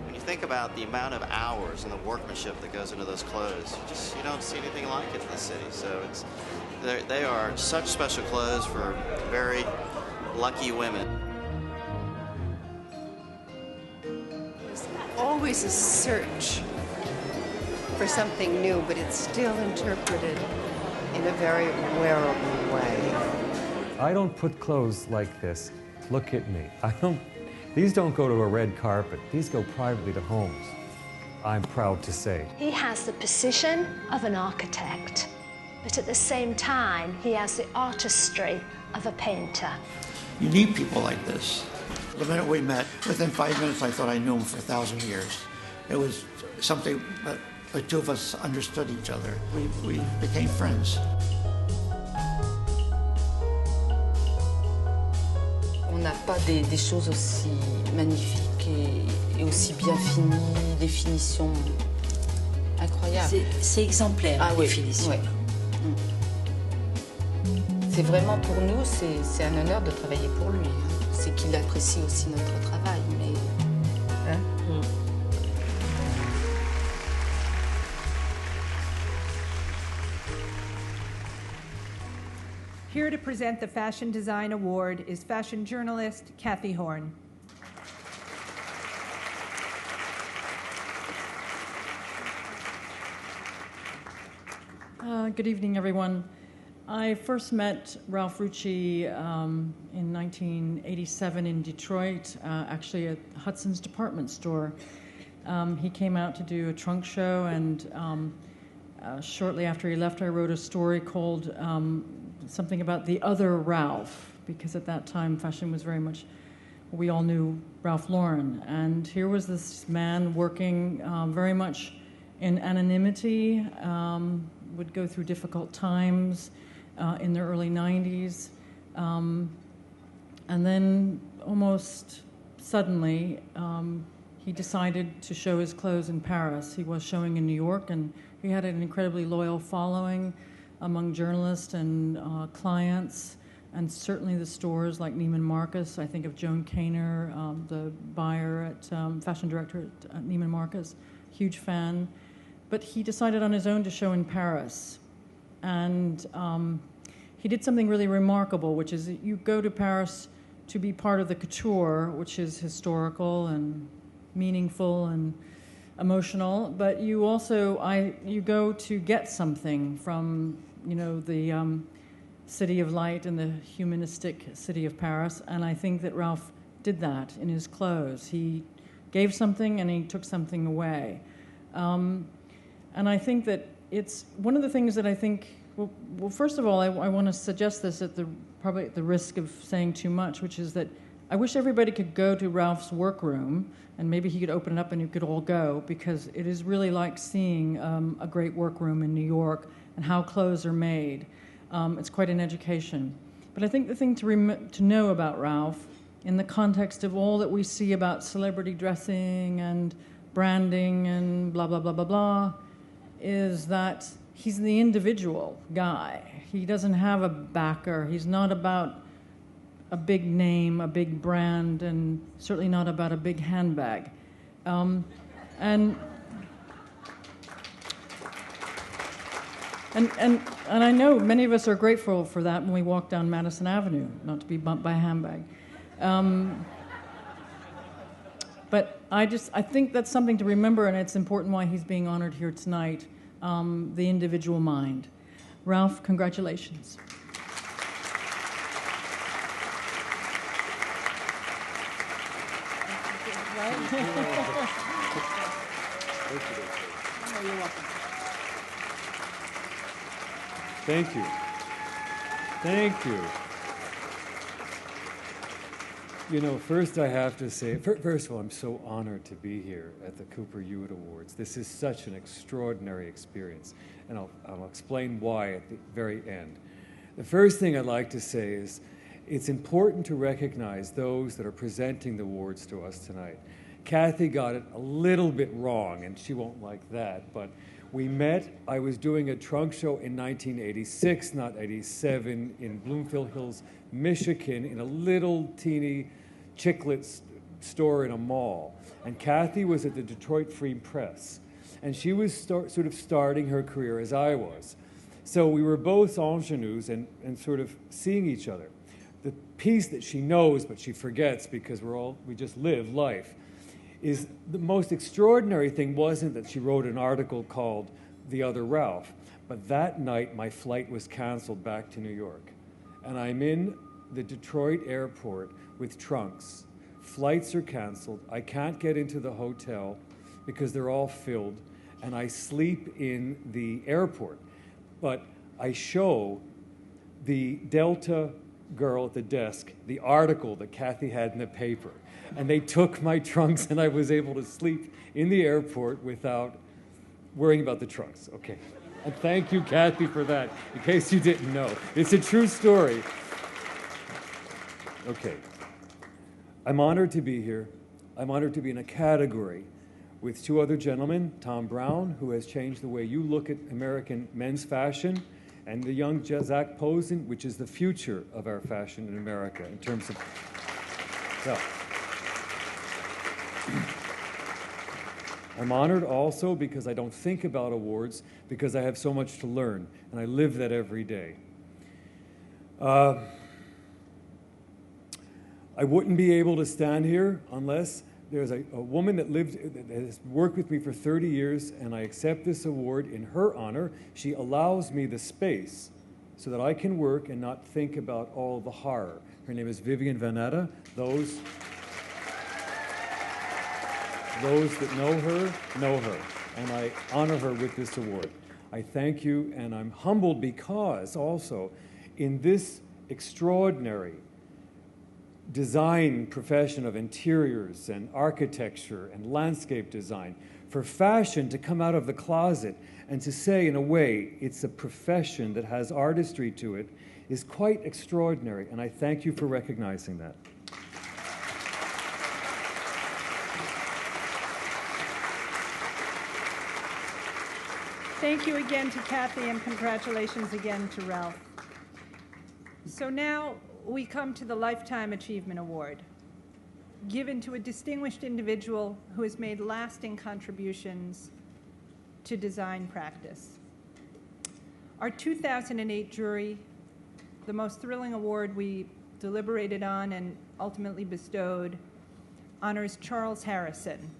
When you think about the amount of hours and the workmanship that goes into those clothes, you don't see anything like it in the city. So they are such special clothes for very lucky women. Always a search for something new, but it's still interpreted in a very wearable way. I don't put clothes like this. Look at me. These don't go to a red carpet. These go privately to homes. I'm proud to say. He has the precision of an architect, but at the same time, he has the artistry of a painter. You need people like this. The minute we met, within 5 minutes, I thought I knew him for 1,000 years. It was something that the 2 of us understood each other. We became friends. On n'a pas des choses aussi magnifiques et aussi bien finies, des finitions incroyables. C'est exemplaire, ah, la oui, définition. Oui. C'est vraiment pour nous, c'est un honneur de travailler pour lui. C'est qu'il apprécie aussi notre travail, mais... Hein? Here to present the Fashion Design Award is fashion journalist Kathy Horn. Good evening, everyone. I first met Ralph Rucci in 1987 in Detroit, actually at Hudson's department store. He came out to do a trunk show, and shortly after he left, I wrote a story called something about the other Ralph, because at that time fashion was very much, we all knew Ralph Lauren. And here was this man working very much in anonymity, would go through difficult times in the early 90s. And then almost suddenly, he decided to show his clothes in Paris. He was showing in New York, and he had an incredibly loyal following. among journalists and clients, and certainly the stores like Neiman Marcus. I think of Joan Kaner, the buyer at fashion director at Neiman Marcus, huge fan. But he decided on his own to show in Paris. And he did something really remarkable, which is that you go to Paris to be part of the couture, which is historical and meaningful and emotional, but you also, you go to get something from, the city of light and the humanistic city of Paris, and I think that Ralph did that in his clothes. He gave something and he took something away. And I think that it's one of the things that I think, well first of all, I want to suggest this probably at the risk of saying too much, which is that I wish everybody could go to Ralph's workroom, and maybe he could open it up and you could all go, because it is really like seeing a great workroom in New York and how clothes are made. It's quite an education. But I think the thing to know about Ralph, in the context of all that we see about celebrity dressing and branding and blah, blah, blah, blah, blah, is that he's the individual guy. He doesn't have a backer. He's not about a big name, a big brand, and certainly not about a big handbag. And I know many of us are grateful for that when we walk down Madison Avenue, not to be bumped by a handbag. But I think that's something to remember, and it's important why he's being honored here tonight, the individual mind. Ralph, congratulations. Thank you. Thank you. First I have to say, first of all, I'm so honored to be here at the Cooper Hewitt Awards. This is such an extraordinary experience, and I'll explain why at the very end. The first thing I'd like to say is it's important to recognize those that are presenting the awards to us tonight. Kathy got it a little bit wrong, and she won't like that, but we met. I was doing a trunk show in 1986, not 87, in Bloomfield Hills, Michigan, in a little teeny chiclet store in a mall. And Kathy was at the Detroit Free Press, and she was sort of starting her career as I was. So we were both ingenues and sort of seeing each other. The piece that she knows but she forgets because we just live life is the most extraordinary thing wasn't that she wrote an article called The Other Ralph, but that night my flight was canceled back to New York. And I'm in the Detroit airport with trunks. Flights are canceled. I can't get into the hotel because they're all filled, and I sleep in the airport. But I show the Delta girl at the desk the article that Kathy had in the paper. And they took my trunks, and I was able to sleep in the airport without worrying about the trunks. Okay. And thank you, Kathy, for that, in case you didn't know. It's a true story. Okay. I'm honored to be here. I'm honored to be in a category with two other gentlemen, Tom Brown, who has changed the way you look at American men's fashion, and the young Zach Posen, which is the future of our fashion in America in terms of... Yeah. I'm honored also because I don't think about awards because I have so much to learn, and I live that every day. I wouldn't be able to stand here unless there's a woman that has worked with me for 30 years, and I accept this award in her honor. She allows me the space so that I can work and not think about all the horror. Her name is Vivian Vanetta. Those that know her, and I honor her with this award. I thank you, and I'm humbled because also in this extraordinary design profession of interiors and architecture and landscape design, for fashion to come out of the closet and to say, in a way, it's a profession that has artistry to it, is quite extraordinary, and I thank you for recognizing that. Thank you again to Kathy, and congratulations again to Ralph. So now we come to the Lifetime Achievement Award, given to a distinguished individual who has made lasting contributions to design practice. Our 2008 jury, the most thrilling award we deliberated on and ultimately bestowed, honors Charles Harrison.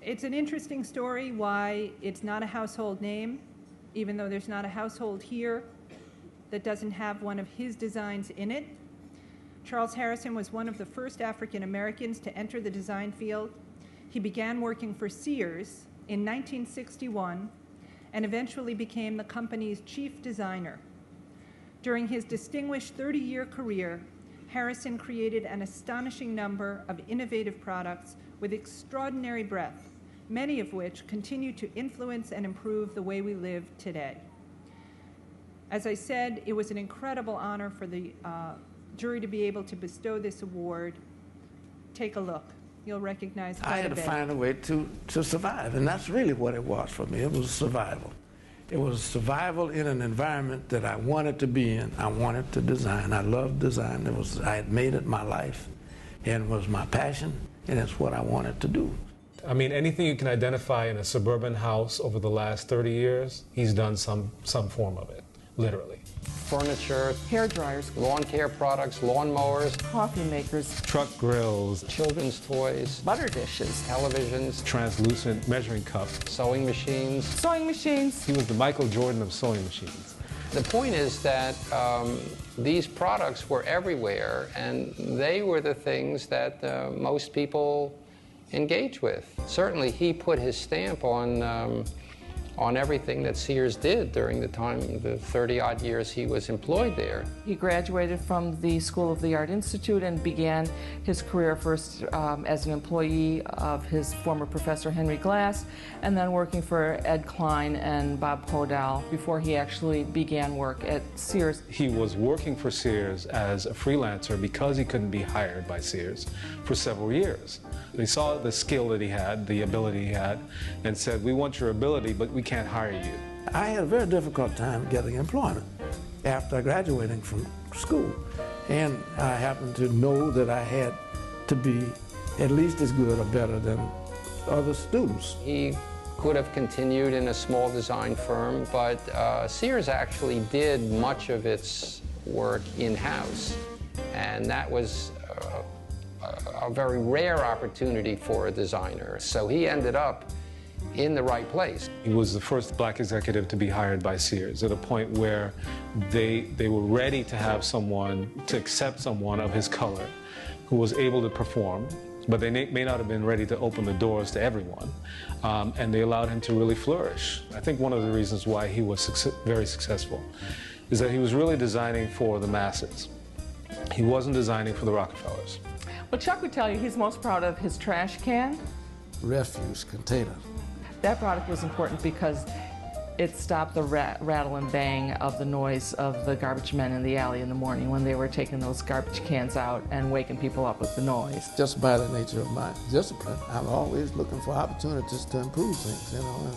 It's an interesting story why it's not a household name, even though there's not a household here that doesn't have one of his designs in it. Charles Harrison was one of the first African Americans to enter the design field. He began working for Sears in 1961 and eventually became the company's chief designer. During his distinguished 30-year career, Harrison created an astonishing number of innovative products with extraordinary breadth, many of which continue to influence and improve the way we live today. As I said, it was an incredible honor for the jury to be able to bestow this award. Take a look. You'll recognize quite a bit. I had to find a way to survive, and that's really what it was for me. It was survival. It was survival in an environment that I wanted to be in. I wanted to design. I loved design. I had made it my life, and it was my passion, and it's what I wanted to do. I mean, anything you can identify in a suburban house over the last 30 years, he's done some form of it, literally. Furniture, hair dryers, lawn care products, lawn mowers, coffee makers, truck grills, children's toys, butter dishes, televisions, translucent measuring cups, sewing machines. Sewing machines. He was the Michael Jordan of sewing machines. The point is that these products were everywhere, and they were the things that most people engage with. Certainly, he put his stamp on everything that Sears did during the time, the 30-odd years he was employed there. He graduated from the School of the Art Institute and began his career first as an employee of his former professor Henry Glass, and then working for Ed Klein and Bob Podell before he actually began work at Sears. He was working for Sears as a freelancer because he couldn't be hired by Sears for several years. They saw the skill that he had, the ability he had, and said, "We want your ability, but we can't hire you." I had a very difficult time getting employment after graduating from school. And I happened to know that I had to be at least as good or better than other students. He could have continued in a small design firm, but Sears actually did much of its work in-house, and that was a very rare opportunity for a designer. So he ended up in the right place. He was the first black executive to be hired by Sears at a point where they were ready to have someone, to accept someone of his color who was able to perform, but they may not have been ready to open the doors to everyone. And they allowed him to really flourish. I think one of the reasons why he was very successful is that he was really designing for the masses. He wasn't designing for the Rockefellers. Well, Chuck would tell you he's most proud of his trash can. Refuse container. That product was important because it stopped the rattle and bang of the noise of the garbage men in the alley in the morning when they were taking those garbage cans out and waking people up with the noise. Just by the nature of my discipline, I'm always looking for opportunities to improve things, you know,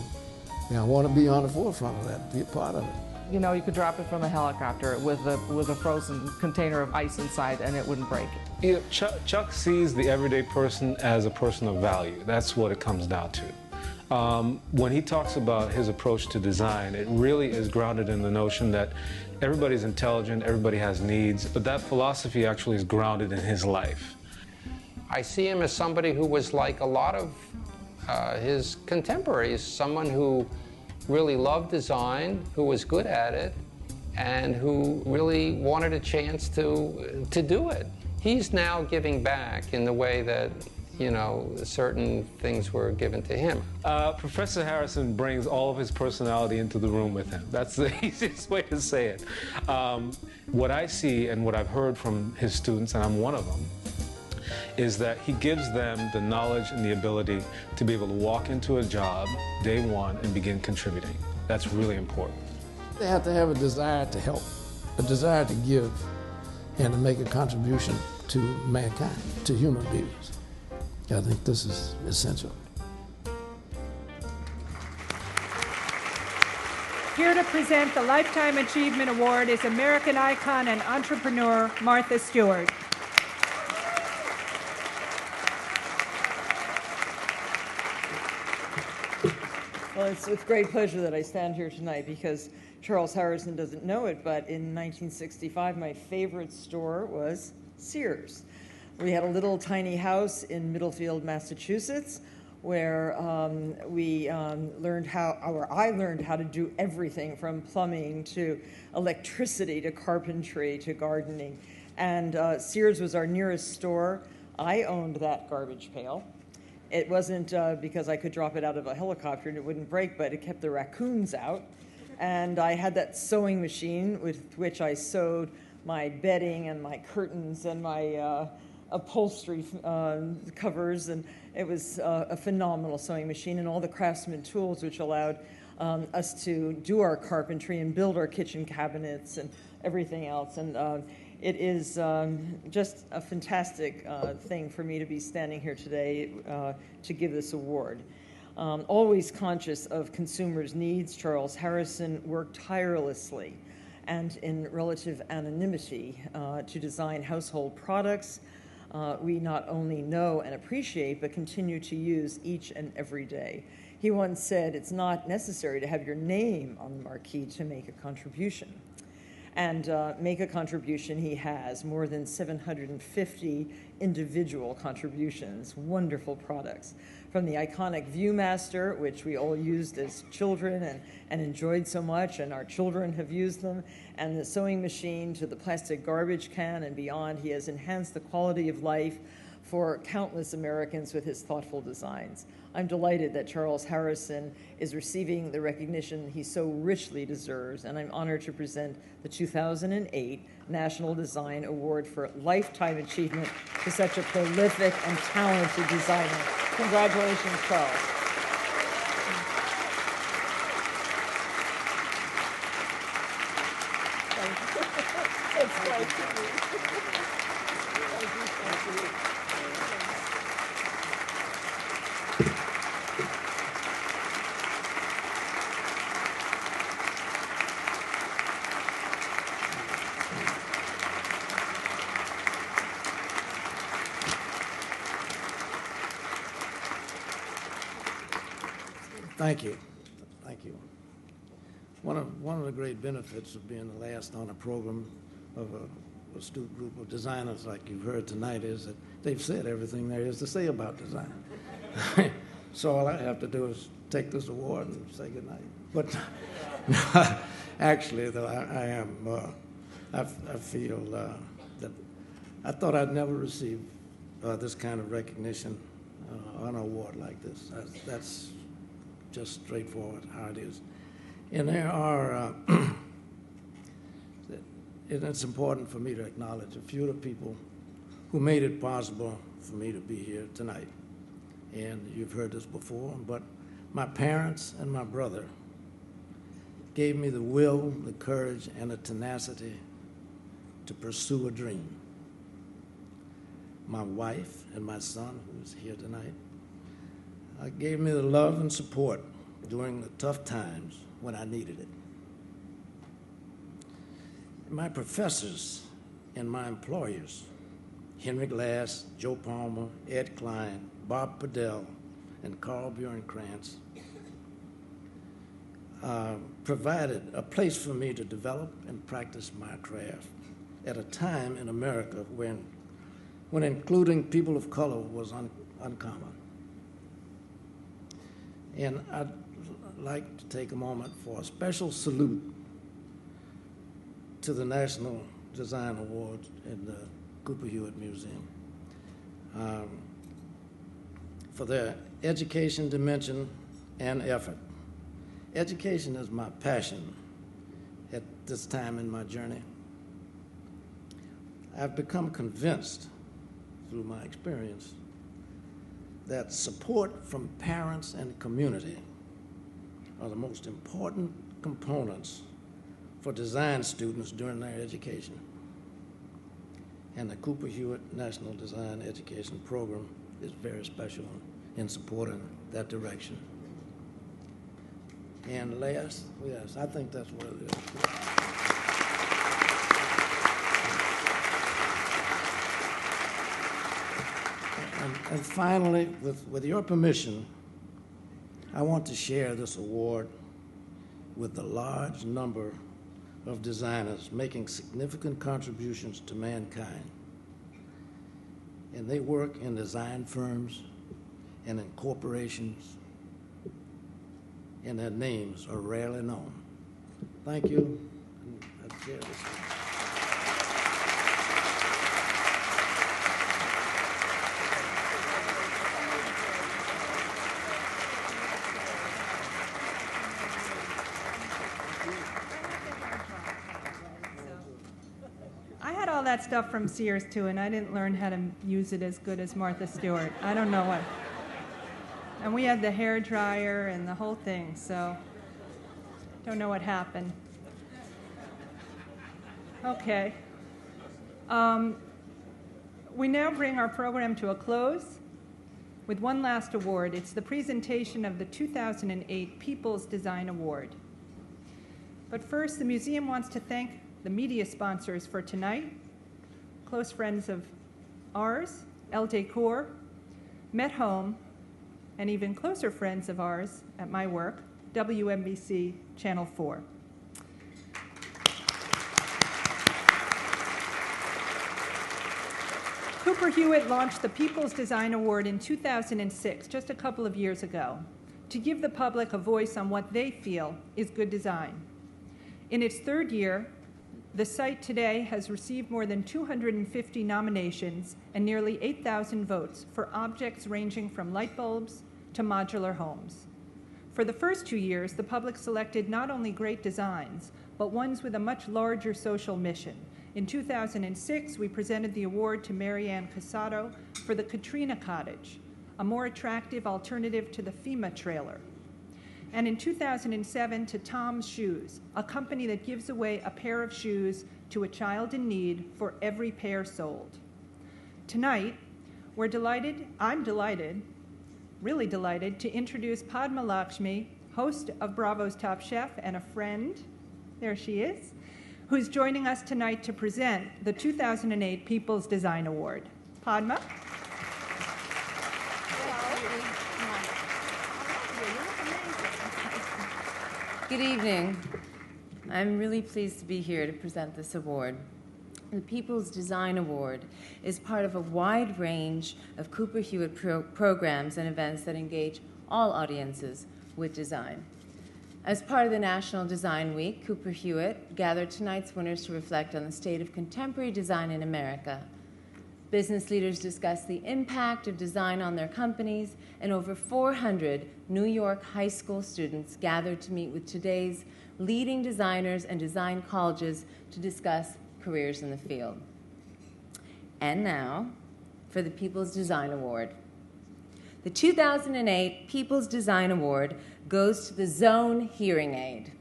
and I want to be on the forefront of that, be a part of it. You know, you could drop it from a helicopter with a frozen container of ice inside and it wouldn't break. You know, Chuck sees the everyday person as a person of value. That's what it comes down to. When he talks about his approach to design, it really is grounded in the notion that everybody's intelligent, everybody has needs, but that philosophy actually is grounded in his life. I see him as somebody who was like a lot of his contemporaries, someone who really loved design, who was good at it, and who really wanted a chance to do it. He's now giving back in the way that, you know, certain things were given to him. Professor Harrison brings all of his personality into the room with him. That's the easiest way to say it. What I see and what I've heard from his students, and I'm one of them, is that he gives them the knowledge and the ability to be able to walk into a job day one and begin contributing. That's really important. They have to have a desire to help, a desire to give, and to make a contribution to mankind, to human beings. I think this is essential. Here to present the Lifetime Achievement Award is American icon and entrepreneur Martha Stewart. Well, it's with great pleasure that I stand here tonight because Charles Harrison doesn't know it, but in 1965, my favorite store was Sears. We had a little tiny house in Middlefield, Massachusetts, where I learned how to do everything from plumbing to electricity to carpentry to gardening. And Sears was our nearest store. I owned that garbage pail. It wasn't because I could drop it out of a helicopter and it wouldn't break, but it kept the raccoons out. And I had that sewing machine with which I sewed my bedding and my curtains and my upholstery covers, and it was a phenomenal sewing machine, and all the craftsman tools which allowed us to do our carpentry and build our kitchen cabinets and everything else. And it is just a fantastic thing for me to be standing here today to give this award. Always conscious of consumers' needs, Charles Harrison worked tirelessly and in relative anonymity to design household products we not only know and appreciate, but continue to use each and every day. He once said, "It's not necessary to have your name on the marquee to make a contribution." And make a contribution he has, more than 750 individual contributions, wonderful products. From the iconic Viewmaster, which we all used as children and enjoyed so much, and our children have used them, and the sewing machine to the plastic garbage can and beyond, he has enhanced the quality of life for countless Americans with his thoughtful designs. I'm delighted that Charles Harrison is receiving the recognition he so richly deserves, and I'm honored to present the 2008 National Design Award for Lifetime Achievement to such a prolific and talented designer. Congratulations, Charles. It's great to be. Thank you. Thank you. Thank you. One of the great benefits of being the last on a program of a astute group of designers like you've heard tonight is that they've said everything there is to say about design. So all I have to do is take this award and say goodnight. But actually, though, I feel that I thought I'd never receive this kind of recognition on an award like this. That's just straightforward how it is. And there are, it's important for me to acknowledge a few of the people who made it possible for me to be here tonight. And you've heard this before, but my parents and my brother gave me the will, the courage, and the tenacity to pursue a dream. My wife and my son, who's here tonight, gave me the love and support during the tough times when I needed it. My professors and my employers, Henry Glass, Joe Palmer, Ed Klein, Bob Padell, and Carl Bjornkrantz, provided a place for me to develop and practice my craft at a time in America when including people of color was uncommon. And I'd like to take a moment for a special salute to the National Design Awards in the Cooper Hewitt Museum for their education dimension and effort. Education is my passion at this time in my journey. I've become convinced through my experience that support from parents and community are the most important components for design students during their education. And the Cooper Hewitt National Design Education Program is very special in supporting that direction. And last, yes, I think that's what it is. And finally, with your permission, I want to share this award with the large number of designers making significant contributions to mankind. And they work in design firms and in corporations, and their names are rarely known. Thank you. I'll share this. I had all that stuff from Sears too, and I didn't learn how to use it as good as Martha Stewart. I don't know what. And we had the hair dryer and the whole thing, so don't know what happened. Okay. We now bring our program to a close with one last award. It's the presentation of the 2008 People's Design Award. But first, the museum wants to thank the media sponsors for tonight, close friends of ours, El Decor, Met Home, and even closer friends of ours at my work, WNBC Channel 4. Cooper Hewitt launched the People's Design Award in 2006, just a couple of years ago, to give the public a voice on what they feel is good design. In its third year, the site today has received more than 250 nominations and nearly 8,000 votes for objects ranging from light bulbs to modular homes. For the first 2 years, the public selected not only great designs, but ones with a much larger social mission. In 2006, we presented the award to Marianne Casado for the Katrina Cottage, a more attractive alternative to the FEMA trailer. And in 2007 to Tom's Shoes, a company that gives away a pair of shoes to a child in need for every pair sold. Tonight, I'm delighted, really delighted, to introduce Padma Lakshmi, host of Bravo's Top Chef and a friend, there she is, who's joining us tonight to present the 2008 People's Design Award. Padma? Good evening. I'm really pleased to be here to present this award. The People's Design Award is part of a wide range of Cooper Hewitt programs and events that engage all audiences with design. As part of the National Design Week, Cooper Hewitt gathered tonight's winners to reflect on the state of contemporary design in America. Business leaders discussed the impact of design on their companies, and over 400 New York high school students gathered to meet with today's leading designers and design colleges to discuss careers in the field. And now, for the People's Design Award. The 2008 People's Design Award goes to the Zone Hearing Aid.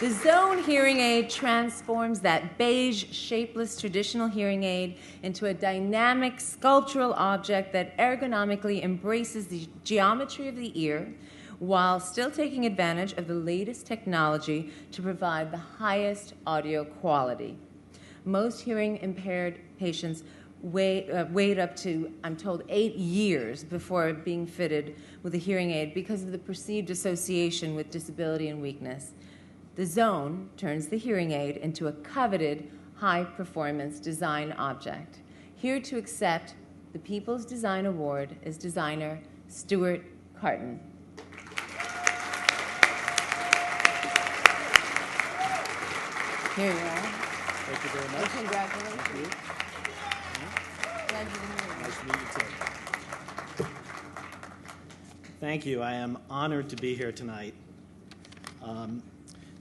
The Zone hearing aid transforms that beige, shapeless, traditional hearing aid into a dynamic, sculptural object that ergonomically embraces the geometry of the ear while still taking advantage of the latest technology to provide the highest audio quality. Most hearing-impaired patients wait up to, I'm told, 8 years before being fitted with a hearing aid because of the perceived association with disability and weakness. The Zone turns the hearing aid into a coveted, high-performance design object. Here to accept the People's Design Award is designer Stuart Carton. Here you are. Thank you very much. And congratulations. Nice to meet you too. Thank you. I am honored to be here tonight.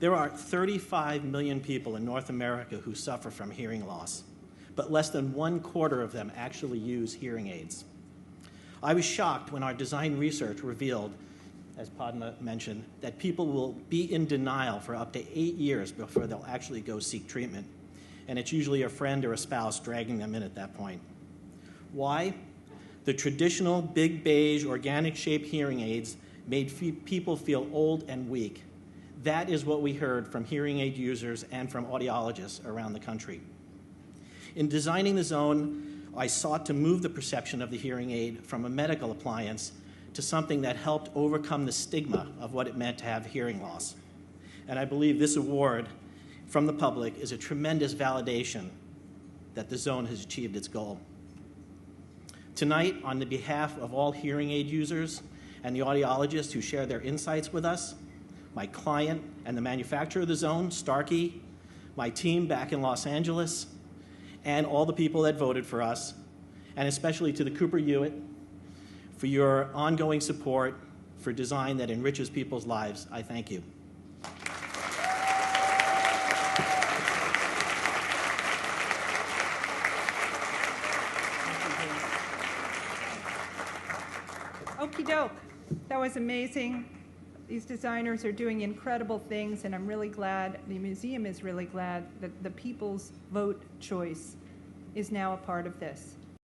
There are 35 million people in North America who suffer from hearing loss, but less than 1/4 of them actually use hearing aids. I was shocked when our design research revealed as Padma mentioned, that people will be in denial for up to 8 years before they'll actually go seek treatment. And it's usually a friend or a spouse dragging them in at that point. Why? The traditional big beige organic shaped hearing aids made people feel old and weak. That is what we heard from hearing aid users and from audiologists around the country. In designing the zone, I sought to move the perception of the hearing aid from a medical appliance to something that helped overcome the stigma of what it meant to have hearing loss. And I believe this award from the public is a tremendous validation that the zone has achieved its goal. Tonight, on the behalf of all hearing aid users and the audiologists who share their insights with us, my client and the manufacturer of the zone, Starkey, my team back in Los Angeles, and all the people that voted for us, and especially to the Cooper Hewitt for your ongoing support for design that enriches people's lives, I thank you. Okie doke. That was amazing. These designers are doing incredible things, and I'm really glad, the museum is really glad that the people's vote choice is now a part of this.